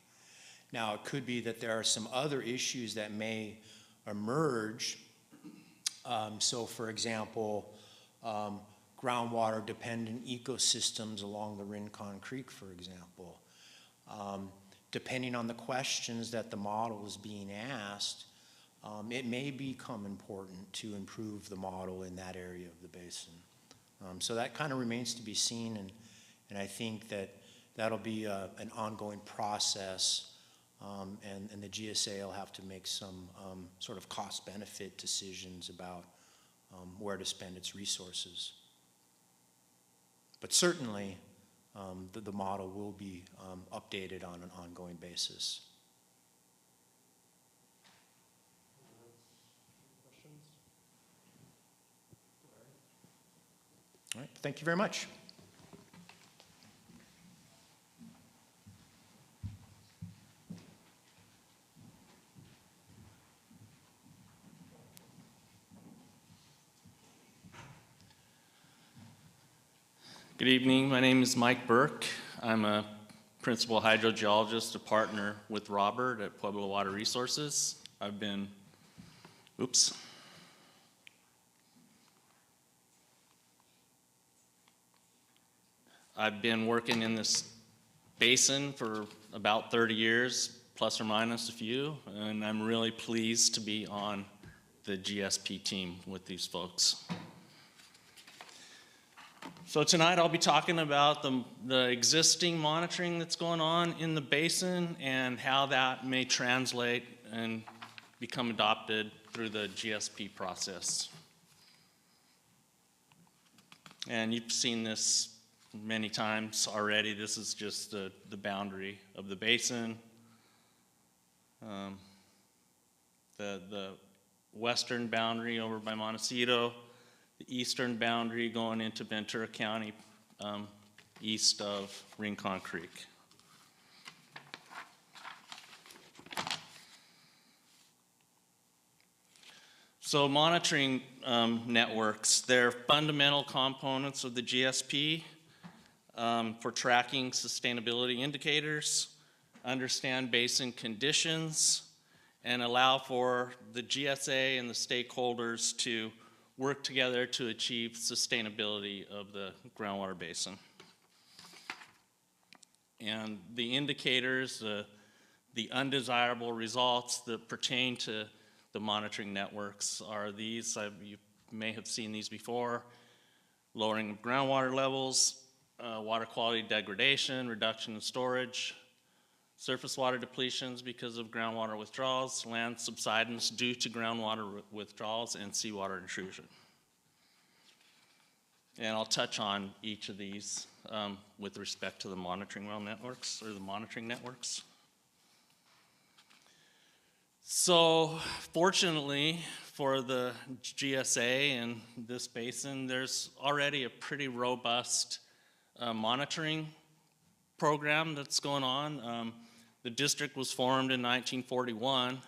Now, it could be that there are some other issues that may emerge. So, for example, groundwater dependent ecosystems along the Rincon Creek, for example. Depending on the questions that the model is being asked, it may become important to improve the model in that area of the basin. So that kind of remains to be seen, and I think that that'll be an ongoing process, and the GSA will have to make some sort of cost-benefit decisions about where to spend its resources. But certainly, the model will be updated on an ongoing basis. All right, thank you very much. Good evening. My name is Mike Burke. I'm a principal hydrogeologist, a partner with Robert at Pueblo Water Resources. I've been working in this basin for about 30 years, plus or minus a few, and I'm really pleased to be on the GSP team with these folks. So tonight I'll be talking about the existing monitoring that's going on in the basin and how that may translate and become adopted through the GSP process. And you've seen this many times already. This is just the boundary of the basin. The western boundary over by Montecito, the eastern boundary going into Ventura County, east of Rincon Creek. So monitoring networks, they're fundamental components of the GSP for tracking sustainability indicators, understand basin conditions, and allow for the GSA and the stakeholders to work together to achieve sustainability of the groundwater basin. And the indicators, the undesirable results that pertain to the monitoring networks are these. You may have seen these before: lowering of groundwater levels, water quality degradation, reduction in storage, surface water depletions because of groundwater withdrawals, land subsidence due to groundwater withdrawals, and seawater intrusion. And I'll touch on each of these with respect to the monitoring well networks, or the monitoring networks. So fortunately for the GSA and this basin, there's already a pretty robust monitoring program that's going on. The district was formed in 1941,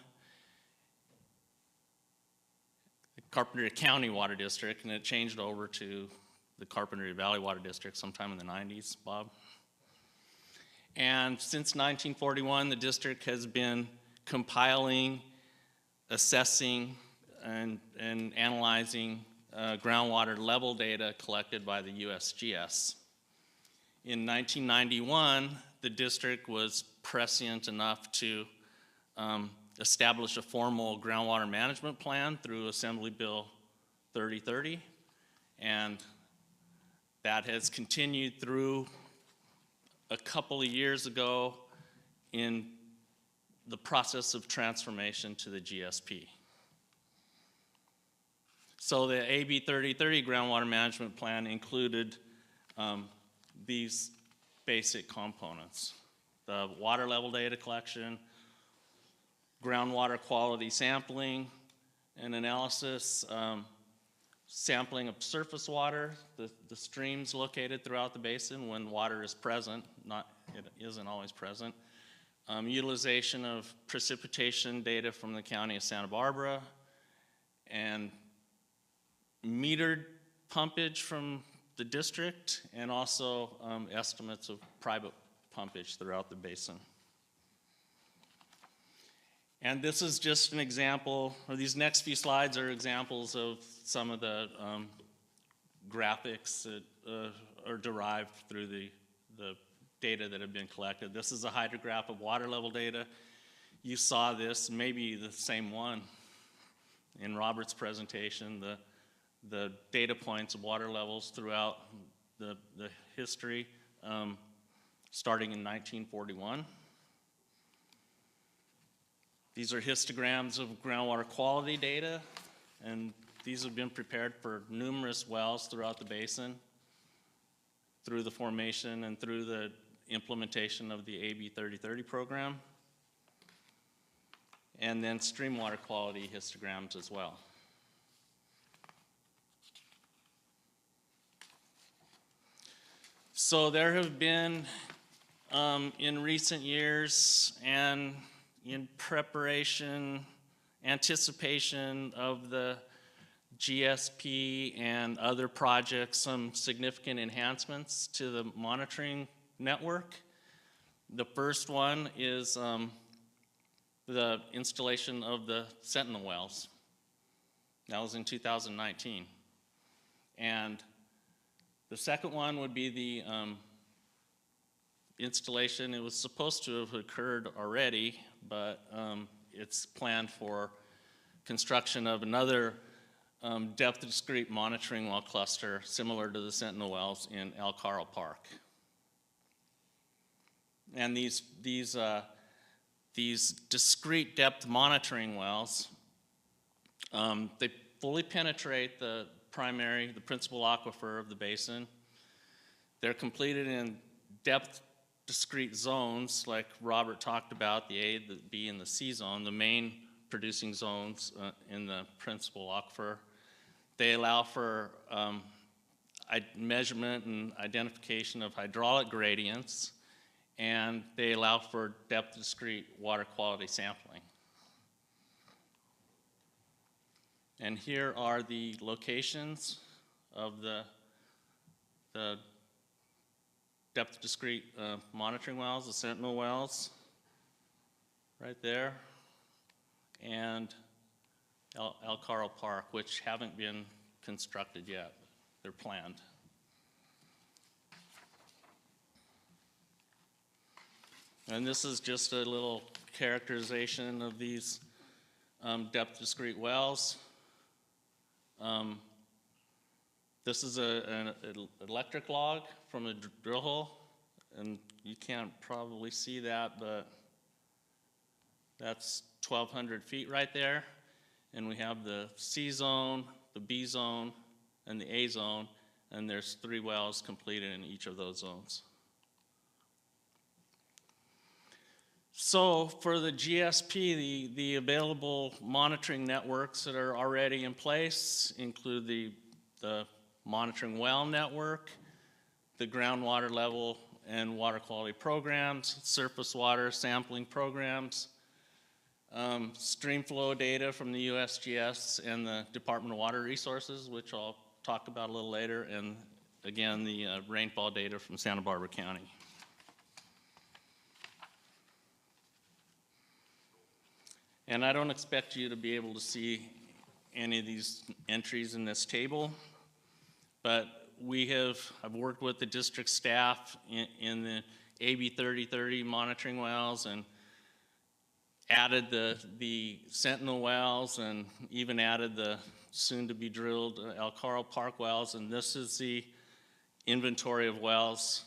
the Carpinteria County Water District, and it changed over to the Carpinteria Valley Water District sometime in the 90s, Bob. And since 1941, the district has been compiling, assessing, and analyzing groundwater level data collected by the USGS. In 1991, the district was prescient enough to establish a formal groundwater management plan through Assembly Bill 3030, and that has continued through a couple of years ago in the process of transformation to the GSP. So the AB 3030 groundwater management plan included these basic components: the water level data collection, groundwater quality sampling and analysis, sampling of surface water, the streams located throughout the basin when water is present, it isn't always present, utilization of precipitation data from the County of Santa Barbara, and metered pumpage from the district, and also estimates of private pumpage throughout the basin. And this is just an example, or these next few slides are examples of some of the graphics that are derived through the data that have been collected. This is a hydrograph of water level data. You saw this, maybe the same one in Robert's presentation, the data points of water levels throughout the history, starting in 1941. These are histograms of groundwater quality data, and these have been prepared for numerous wells throughout the basin through the formation and through the implementation of the AB 3030 program, and then stream water quality histograms as well. So there have been, in recent years and in preparation, anticipation of the GSP and other projects, some significant enhancements to the monitoring network. The first one is the installation of the Sentinel wells. That was in 2019. And the second one would be the installation. It was supposed to have occurred already, but it's planned for construction of another depth discrete monitoring well cluster similar to the Sentinel wells in El Carl Park. And these discrete depth monitoring wells, they fully penetrate the principal aquifer of the basin. They're completed in depth discrete zones like Robert talked about, the A, the B, and the C zone, the main producing zones in the principal aquifer. They allow for measurement and identification of hydraulic gradients, and they allow for depth discrete water quality sampling. And here are the locations of the depth discrete monitoring wells, the Sentinel wells, right there, and El Carl Park, which haven't been constructed yet. They're planned. And this is just a little characterization of these depth discrete wells. This is an electric log from a drill hole, and you can't probably see that, but that's 1,200 feet right there. And we have the C zone, the B zone, and the A zone, and there's 3 wells completed in each of those zones. So for the GSP, the available monitoring networks that are already in place include the monitoring well network, the groundwater level and water quality programs, surface water sampling programs, stream flow data from the USGS and the Department of Water Resources, which I'll talk about a little later, and again, the rainfall data from Santa Barbara County. And I don't expect you to be able to see any of these entries in this table, but I've worked with the district staff in the AB 3030 monitoring wells and added the Sentinel wells and even added the soon-to-be drilled El Carl Park wells, and this is the inventory of wells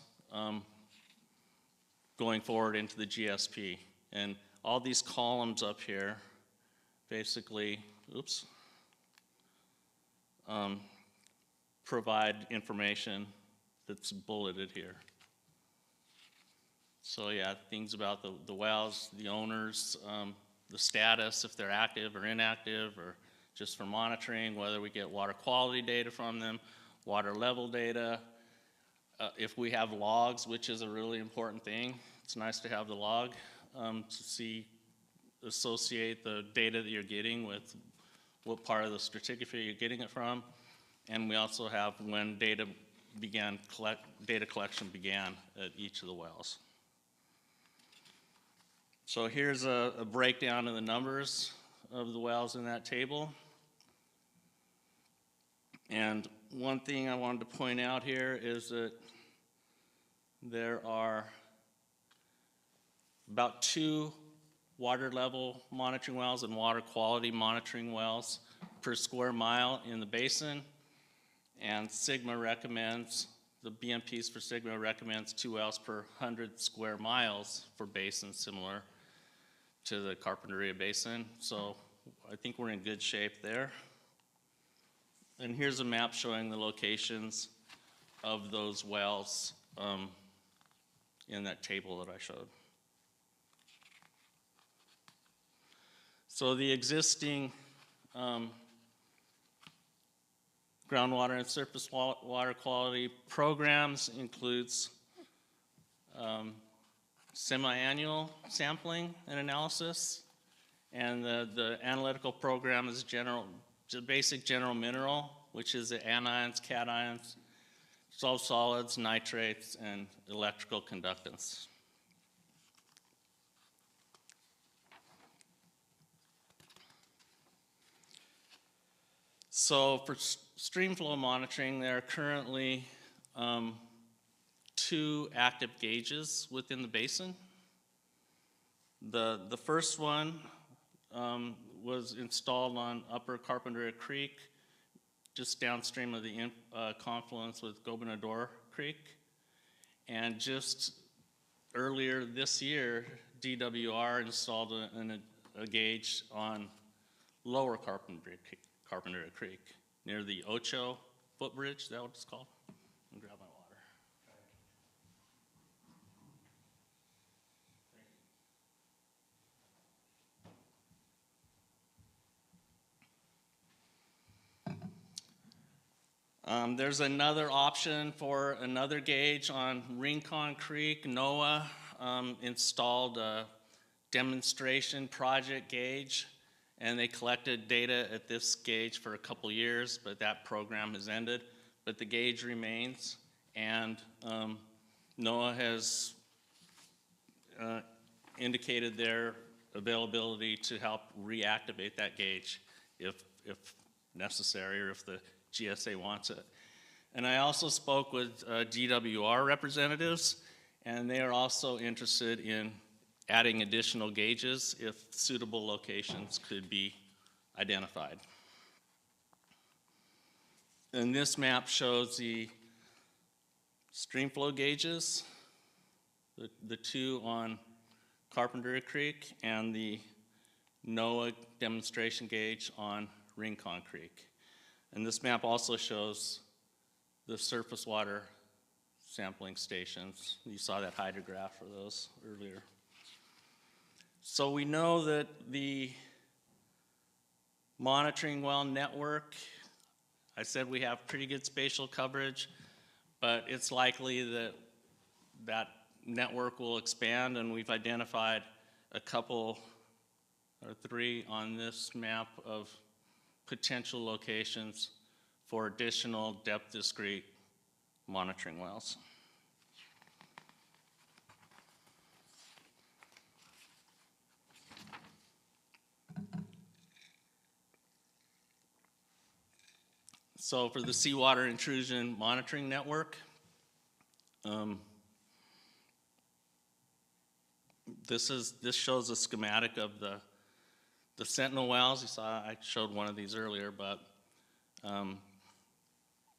going forward into the GSP. And all these columns up here basically, provide information that's bulleted here. So yeah, things about the wells, the owners, the status, if they're active or inactive, or just for monitoring, whether we get water quality data from them, water level data. If we have logs, which is a really important thing, it's nice to have the log to associate the data that you're getting with what part of the stratigraphy you're getting it from. And we also have when data collection began at each of the wells. So here's a breakdown of the numbers of the wells in that table. And one thing I wanted to point out here is that there are about 2 water level monitoring wells and water quality monitoring wells per square mile in the basin. And Sigma recommends, the BMPs for Sigma recommends 2 wells per 100 square miles for basins similar to the Carpinteria Basin. So I think we're in good shape there. And here's a map showing the locations of those wells in that table that I showed. So the existing groundwater and surface water quality programs includes semi-annual sampling and analysis, and the analytical program is basic general mineral, which is the anions, cations, dissolved solids, nitrates, and electrical conductance. So for stream flow monitoring, there are currently 2 active gauges within the basin. The first one was installed on Upper Carpinteria Creek, just downstream of the confluence with Gobernador Creek. And just earlier this year, DWR installed a gauge on Lower Carpinteria Creek, near the Ocho footbridge. Is that what it's called? I'll grab my water. There's another option for another gauge on Rincon Creek. NOAA installed a demonstration project gauge, and they collected data at this gauge for a couple years, but that program has ended. But the gauge remains, and NOAA has indicated their availability to help reactivate that gauge if necessary, or if the GSA wants it. And I also spoke with DWR representatives, and they are also interested in adding additional gauges if suitable locations could be identified. And this map shows the stream flow gauges, the 2 on Carpinteria Creek and the NOAA demonstration gauge on Rincon Creek. And this map also shows the surface water sampling stations. You saw that hydrograph for those earlier. So we know that the monitoring well network, I said we have pretty good spatial coverage, but it's likely that that network will expand, and we've identified a couple or 3 on this map of potential locations for additional depth discrete monitoring wells. So for the seawater intrusion monitoring network, this shows a schematic of the sentinel wells. You saw I showed one of these earlier, but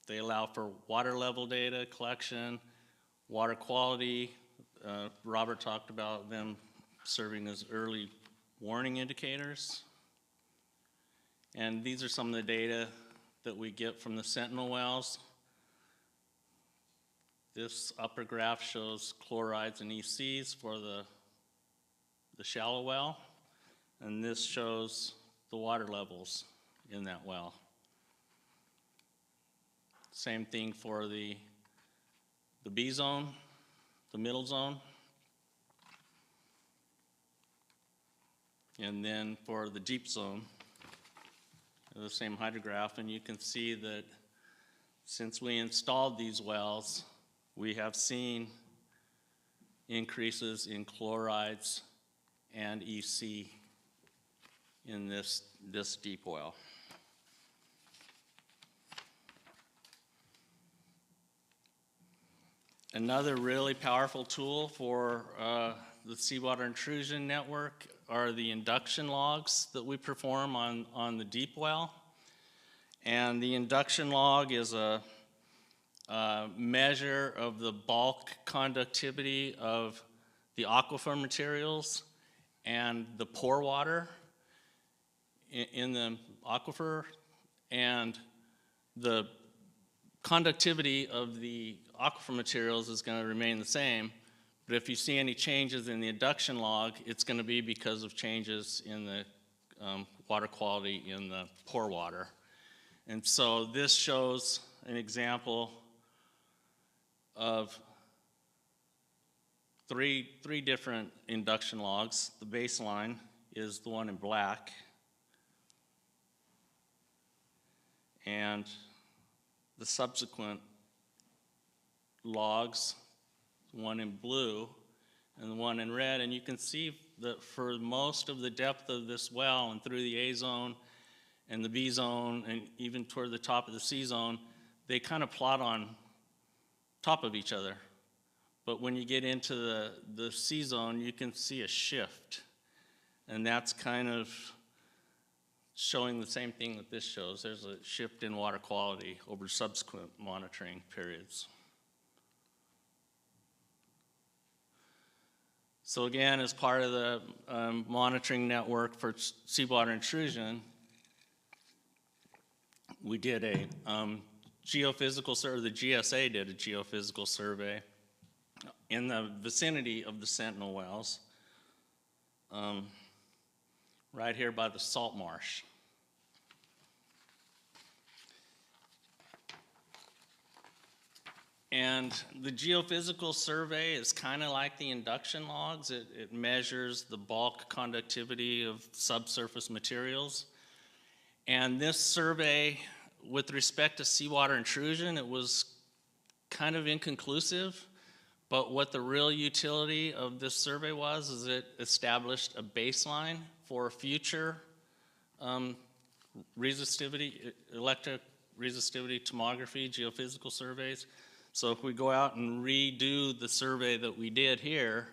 they allow for water level data collection, water quality. Robert talked about them serving as early warning indicators. And these are some of the data that we get from the sentinel wells. This upper graph shows chlorides and ECs for the shallow well, and this shows the water levels in that well. Same thing for the B zone, the middle zone. And then for the deep zone, the same hydrograph, and you can see that since we installed these wells, we have seen increases in chlorides and EC in this deep well. Another really powerful tool for the seawater intrusion network are the induction logs that we perform on the deep well. And the induction log is a measure of the bulk conductivity of the aquifer materials and the pore water in the aquifer, and the conductivity of the aquifer materials is going to remain the same, but if you see any changes in the induction log, it's going to be because of changes in the water quality in the pore water. And so this shows an example of three different induction logs. The baseline is the one in black, and the subsequent logs, one in blue and the one in red, and you can see that for most of the depth of this well and through the A zone and the B zone and even toward the top of the C zone, they kind of plot on top of each other. But when you get into the C zone, you can see a shift, and that's kind of showing the same thing that this shows. There's a shift in water quality over subsequent monitoring periods. So again, as part of the monitoring network for seawater intrusion, we did a geophysical survey, the GSA did a geophysical survey in the vicinity of the sentinel wells, right here by the salt marsh. And the geophysical survey is kind of like the induction logs. It measures the bulk conductivity of subsurface materials. And this survey, with respect to seawater intrusion, it was kind of inconclusive. But what the real utility of this survey was is it established a baseline for future resistivity, electric resistivity tomography, geophysical surveys. So if we go out and redo the survey that we did here,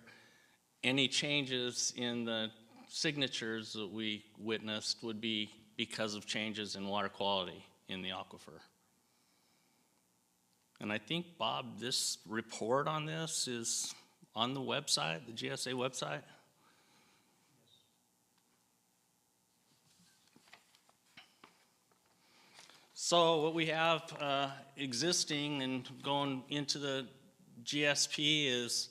any changes in the signatures that we witnessed would be because of changes in water quality in the aquifer. And I think, Bob, this report on this is on the website, the GSA website? So what we have existing and going into the GSP is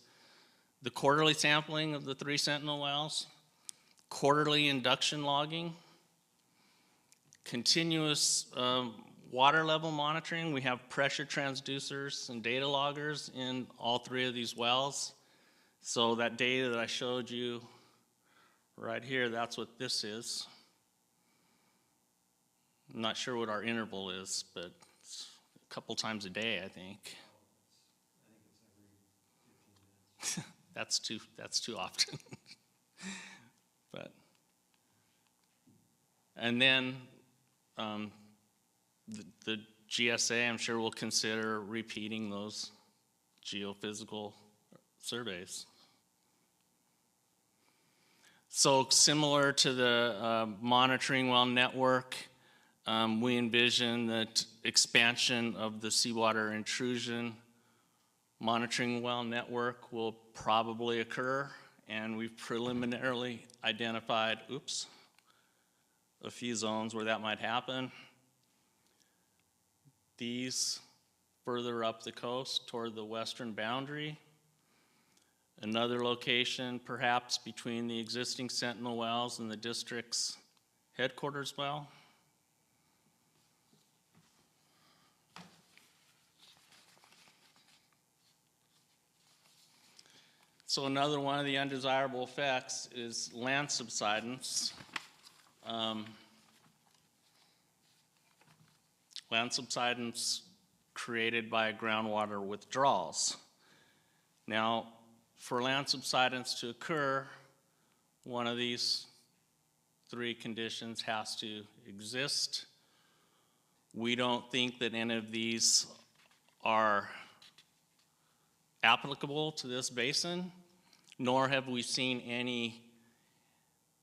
the quarterly sampling of the 3 sentinel wells, quarterly induction logging, continuous water level monitoring, we have pressure transducers and data loggers in all 3 of these wells. So that data that I showed you right here, that's what this is. I'm not sure what our interval is, but it's a couple times a day, I think. That's too often. But, and then the GSA, I'm sure, will consider repeating those geophysical surveys. So similar to the monitoring well network, we envision that expansion of the seawater intrusion monitoring well network will probably occur, and we've preliminarily identified, a few zones where that might happen. These further up the coast toward the western boundary. Another location perhaps between the existing Sentinel wells and the district's headquarters well. So another one of the undesirable effects is land subsidence. Land subsidence created by groundwater withdrawals. Now, for land subsidence to occur, one of these 3 conditions has to exist. We don't think that any of these are applicable to this basin, nor have we seen any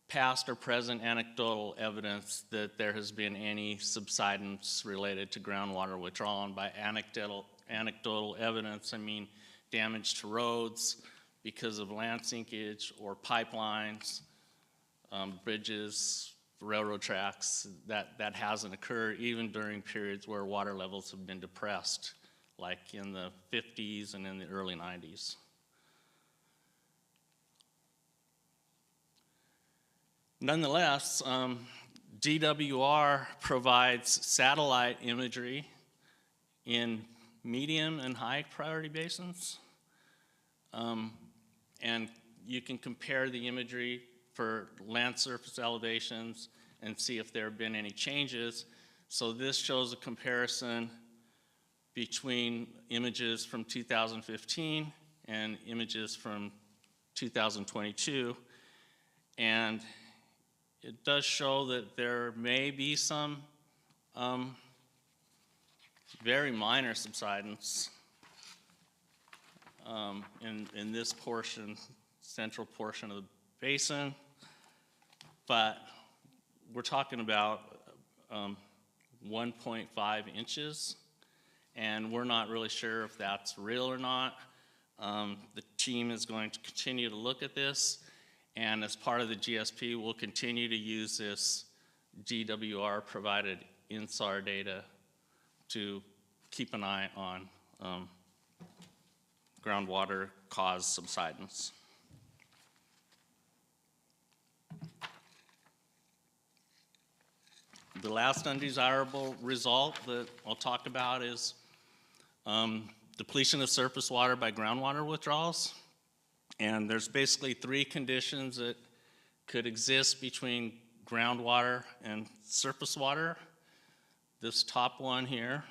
past or present anecdotal evidence that there has been any subsidence related to groundwater withdrawal. And by anecdotal evidence, I mean damage to roads because of land sinkage or pipelines, bridges, railroad tracks. That hasn't occurred even during periods where water levels have been depressed, like in the 50s and in the early 90s. Nonetheless, DWR provides satellite imagery in medium and high priority basins. And you can compare the imagery for land surface elevations and see if there have been any changes. So this shows a comparison between images from 2015 and images from 2022. And it does show that there may be some very minor subsidence in this portion, central portion of the basin, but we're talking about 1.5 inches, and we're not really sure if that's real or not. The team is going to continue to look at this, and as part of the GSP, we'll continue to use this DWR provided INSAR data to keep an eye on groundwater caused subsidence. The last undesirable result that I'll talk about is depletion of surface water by groundwater withdrawals. And there's basically 3 conditions that could exist between groundwater and surface water. This top one here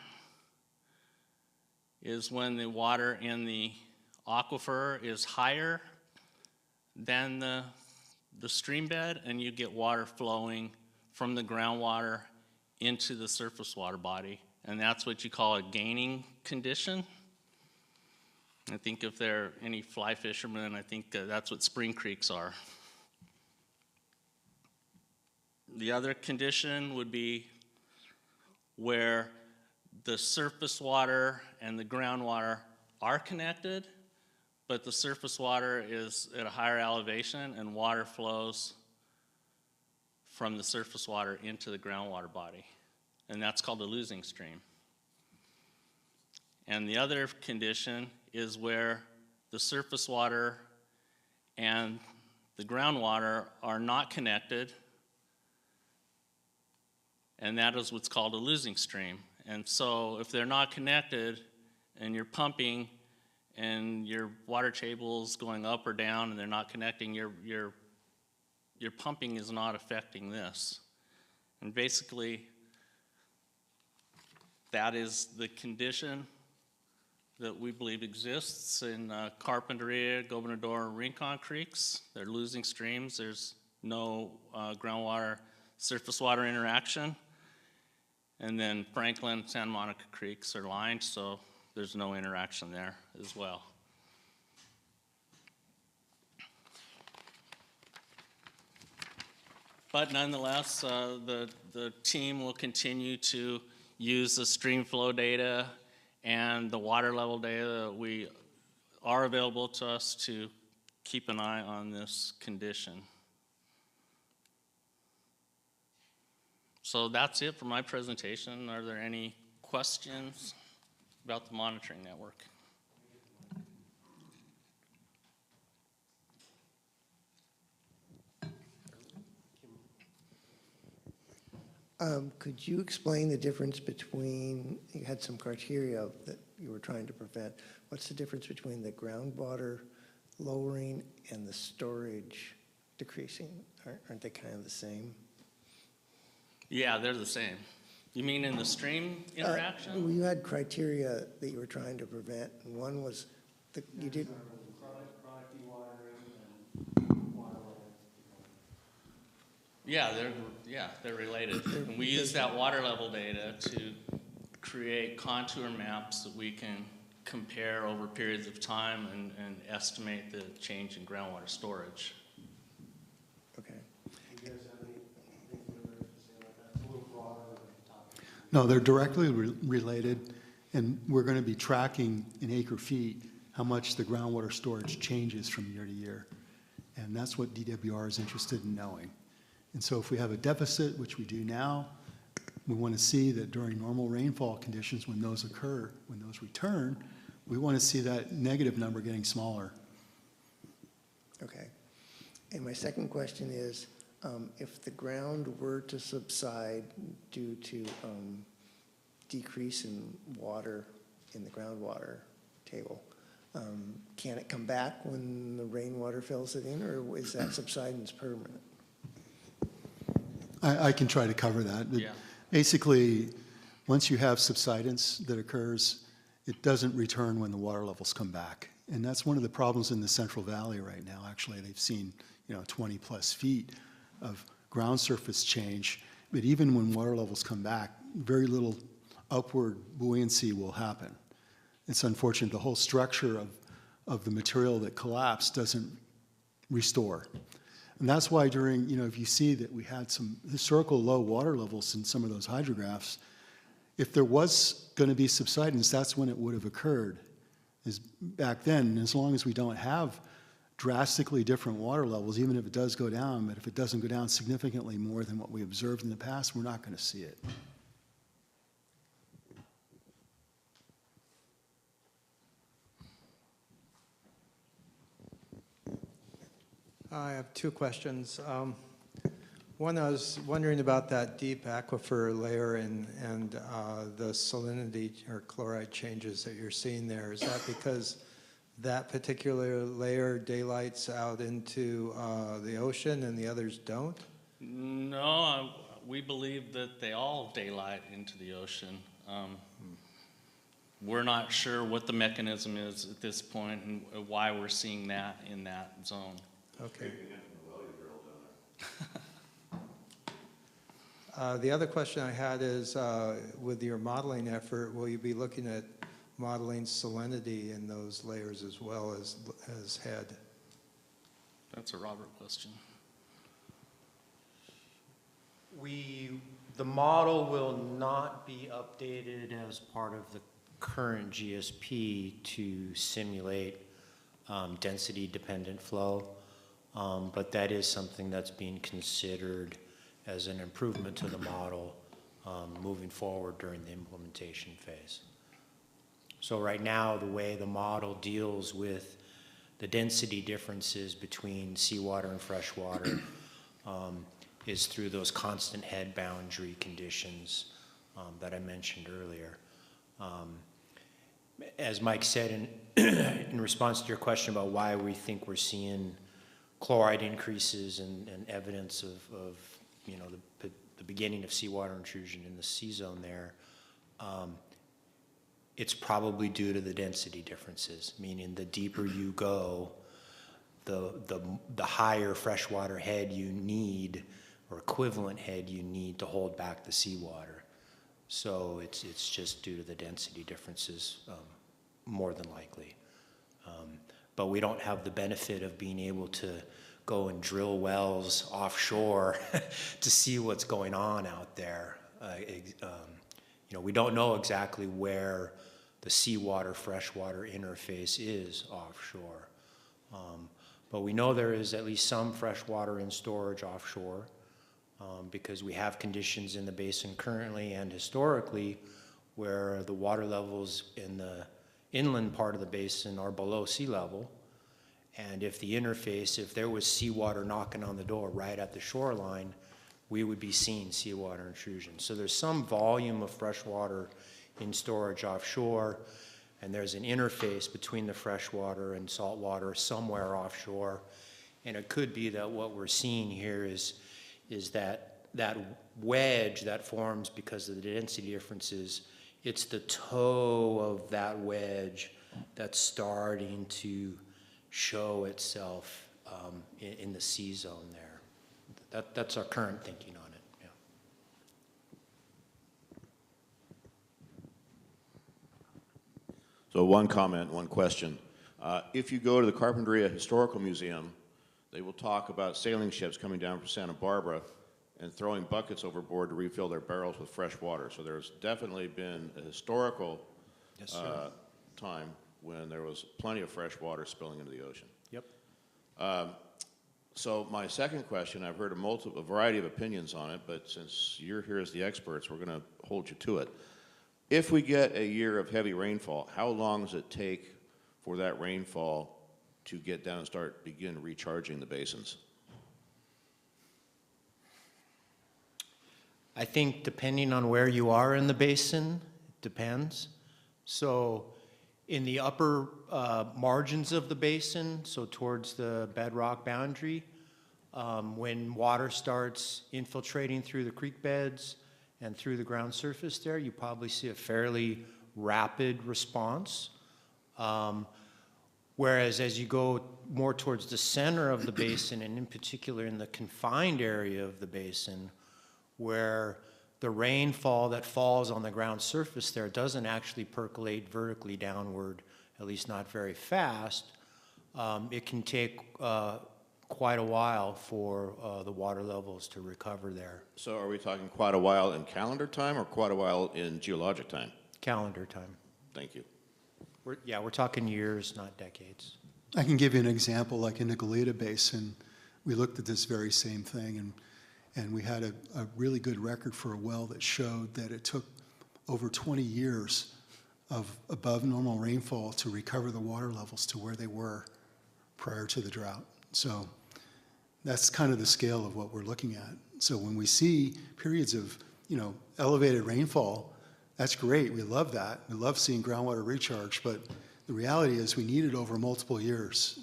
is when the water in the aquifer is higher than the stream bed, and you get water flowing from the groundwater into the surface water body. And that's what you call a gaining condition. I think if there are any fly fishermen, I think that's what spring creeks are. The other condition would be where the surface water and the groundwater are connected, but the surface water is at a higher elevation and water flows from the surface water into the groundwater body. And that's called a losing stream. And the other condition is where the surface water and the groundwater are not connected, and that is what's called a losing stream. And so if they're not connected and you're pumping and your water table's going up or down and they're not connecting, your pumping is not affecting this. And basically, that is the condition that we believe exists in Carpinteria, Gobernador, and Rincon Creeks. They're losing streams. There's no groundwater, surface water interaction. And then Franklin, Santa Monica Creeks are lined, so there's no interaction there as well. But nonetheless, the team will continue to use the stream flow data and the water level data that we are available to us to keep an eye on this condition. So that's it for my presentation. Are there any questions about the monitoring network? Could you explain the difference between, you had some criteria that you were trying to prevent. What's the difference between the groundwater lowering and the storage decreasing? Aren't they kind of the same? Yeah, they're the same. You mean in the stream interaction? Well, you had criteria that you were trying to prevent, and one was, you did, Yeah, they're related. And we use that water level data to create contour maps that we can compare over periods of time and estimate the change in groundwater storage. okay. No, they're directly related, and we're going to be tracking in acre feet how much the groundwater storage changes from year to year. And that's what DWR is interested in knowing. And so if we have a deficit, which we do now, we want to see that during normal rainfall conditions, when those occur, when those return, we want to see that negative number getting smaller. Okay. And my second question is, if the ground were to subside due to decrease in water in the groundwater table, can it come back when the rainwater fills it in, or is that subsidence permanent? I can try to cover that. Yeah. Basically, once you have subsidence that occurs, it doesn't return when the water levels come back. And that's one of the problems in the Central Valley right now. Actually, they've seen 20 plus feet of ground surface change. But even when water levels come back, very little upward buoyancy will happen. It's unfortunate. The whole structure of the material that collapsed doesn't restore. And that's why during, if you see that we had some historical low water levels in some of those hydrographs, if there was going to be subsidence, that's when it would have occurred, is back then. And as long as we don't have drastically different water levels, even if it does go down, but if it doesn't go down significantly more than what we observed in the past, we're not going to see it. I have two questions. One, I was wondering about that deep aquifer layer and the salinity or chloride changes that you're seeing there. Is that because that particular layer daylights out into the ocean and the others don't? No, we believe that they all daylight into the ocean. We're not sure what the mechanism is at this point and why we're seeing that in that zone. Okay. The other question I had is, with your modeling effort, will you be looking at modeling salinity in those layers as well as head? That's a Robert question. The model will not be updated as part of the current GSP to simulate density-dependent flow, but that is something that's being considered as an improvement to the model moving forward during the implementation phase. So right now, the way the model deals with the density differences between seawater and freshwater is through those constant head boundary conditions that I mentioned earlier. As Mike said in response to your question about why we think we're seeing chloride increases and evidence of you know, the beginning of seawater intrusion in the C zone there, it's probably due to the density differences, meaning the deeper you go, the higher freshwater head you need, or equivalent head you need to hold back the seawater. So it's just due to the density differences, more than likely. But we don't have the benefit of being able to go and drill wells offshore to see what's going on out there. You know, we don't know exactly where the seawater freshwater interface is offshore. But we know there is at least some freshwater in storage offshore, because we have conditions in the basin currently and historically where the water levels in the inland part of the basin are below sea level. And if the interface, if there was seawater knocking on the door right at the shoreline, we would be seeing seawater intrusion. So there's some volume of freshwater in storage offshore, and there's an interface between the freshwater and saltwater somewhere offshore. And it could be that what we're seeing here is that wedge that forms because of the density differences, it's the toe of that wedge that's starting to show itself in the C zone there. That's our current thinking on it, yeah. So one comment, one question. If you go to the Carpinteria Historical Museum, they will talk about sailing ships coming down from Santa Barbara and throwing buckets overboard to refill their barrels with fresh water. So there's definitely been a historical time when there was plenty of fresh water spilling into the ocean. Yep. So my second question, I've heard a variety of opinions on it, but since you're here as the experts, we're going to hold you to it. If we get a year of heavy rainfall, how long does it take for that rainfall to get down and begin recharging the basins? I think depending on where you are in the basin, it depends. So in the upper margins of the basin, so towards the bedrock boundary, when water starts infiltrating through the creek beds and through the ground surface there, you probably see a fairly rapid response. Whereas as you go more towards the center of the basin, and in particular in the confined area of the basin, where the rainfall that falls on the ground surface there doesn't actually percolate vertically downward, at least not very fast, it can take quite a while for the water levels to recover there. So are we talking quite a while in calendar time or quite a while in geologic time? Calendar time. Thank you. We're talking years, not decades. I can give you an example, like in the Goleta Basin, we looked at this very same thing, and we had a really good record for a well that showed that it took over 20 years of above normal rainfall to recover the water levels to where they were prior to the drought. So that's kind of the scale of what we're looking at. So when we see periods of, elevated rainfall, that's great. We love that. We love seeing groundwater recharge, but the reality is we need it over multiple years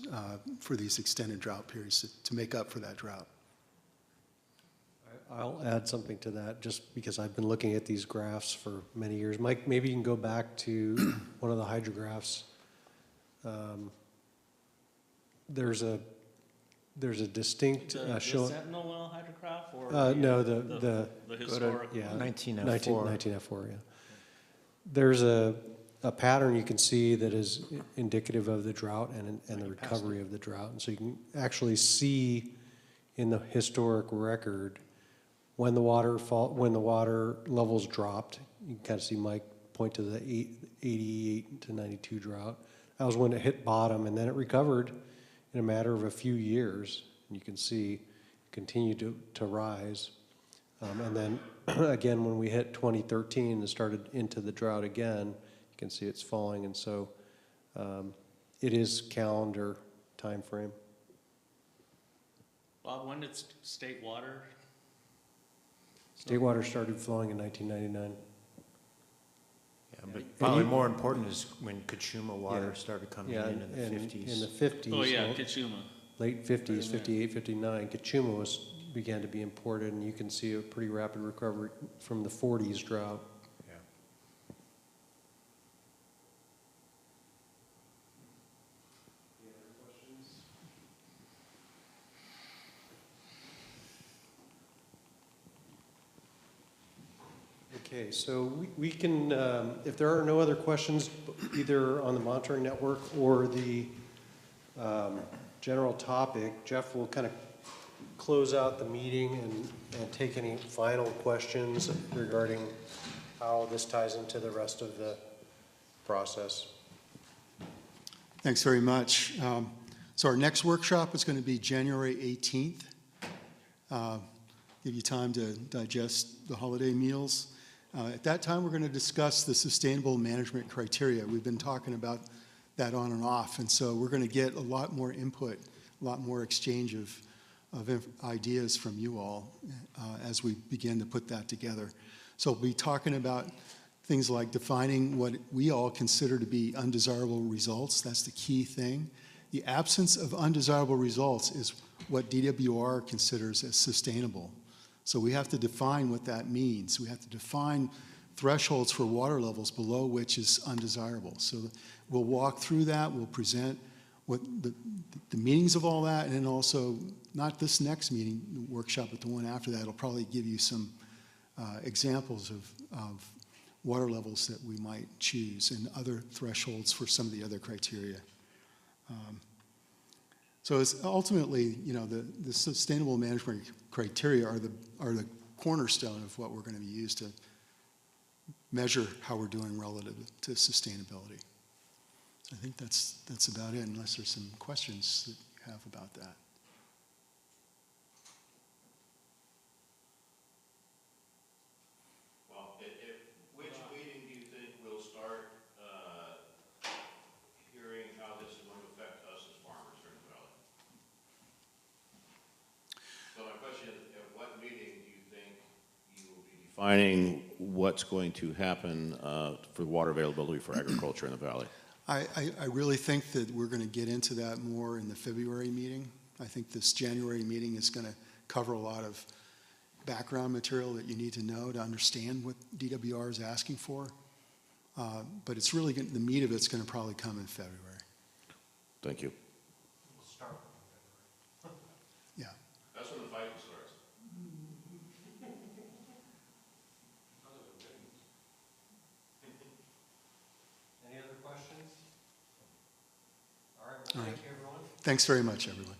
for these extended drought periods to make up for that drought. I'll add something to that, just because I've been looking at these graphs for many years. Mike, maybe you can go back to one of the hydrographs. There's a distinct The show. Sentinel well hydrograph or No, the historic? yeah, 1904. 1904, yeah. There's a pattern you can see that is indicative of the drought and the recovery of the drought. And so you can actually see in the historic record when the water levels dropped. You can kind of see Mike point to the 88 to 92 drought. That was when it hit bottom, and then it recovered in a matter of a few years. And you can see it continued to rise. And then again, when we hit 2013 and started into the drought again, you can see it's falling. And so it is calendar time frame. Bob, when did state water? State water started flowing in 1999. Yeah, but probably more important is when Kachuma water Yeah. started coming Yeah, in the in the 50s. 50s. Oh, yeah, well, Kachuma. late 50s, Very 58, 59, Kachuma began to be imported, and you can see a pretty rapid recovery from the 40s drought. Yeah. Okay, so we can, if there are no other questions, either on the monitoring network or the general topic, Jeff will kind of close out the meeting and take any final questions regarding how this ties into the rest of the process. Thanks very much. So our next workshop is going to be January 18th. Give you time to digest the holiday meals. At that time, we're going to discuss the sustainable management criteria. We've been talking about that on and off, and so we're going to get a lot more input, a lot more exchange of ideas from you all as we begin to put that together. So we'll be talking about things like defining what we all consider to be undesirable results. That's the key thing. The absence of undesirable results is what DWR considers as sustainable. So we have to define what that means. We have to define thresholds for water levels below which is undesirable. So we'll walk through that. We'll present what the meanings of all that, and then also, not this next meeting, workshop, but the one after that, will probably give you some examples of water levels that we might choose and other thresholds for some of the other criteria. So it's ultimately, you know, the sustainable management criteria are the cornerstone of what we're going to use to measure how we're doing relative to sustainability. I think that's about it, unless there's some questions that you have about that. Well, which meeting do you think will start hearing how this is going to affect us as farmers here in the valley? So my question is, at what meeting do you think you will be defining what's going to happen for water availability for agriculture in the valley? I really think that we're going to get into that more in the February meeting. I think this January meeting is going to cover a lot of background material that you need to know to understand what DWR is asking for. But it's really the meat of it's going to probably come in February. Thank you. We'll start. Yeah. That's when the fighting starts. Any other questions? All right, All well, right. thank you, everyone. Thanks very much, everyone.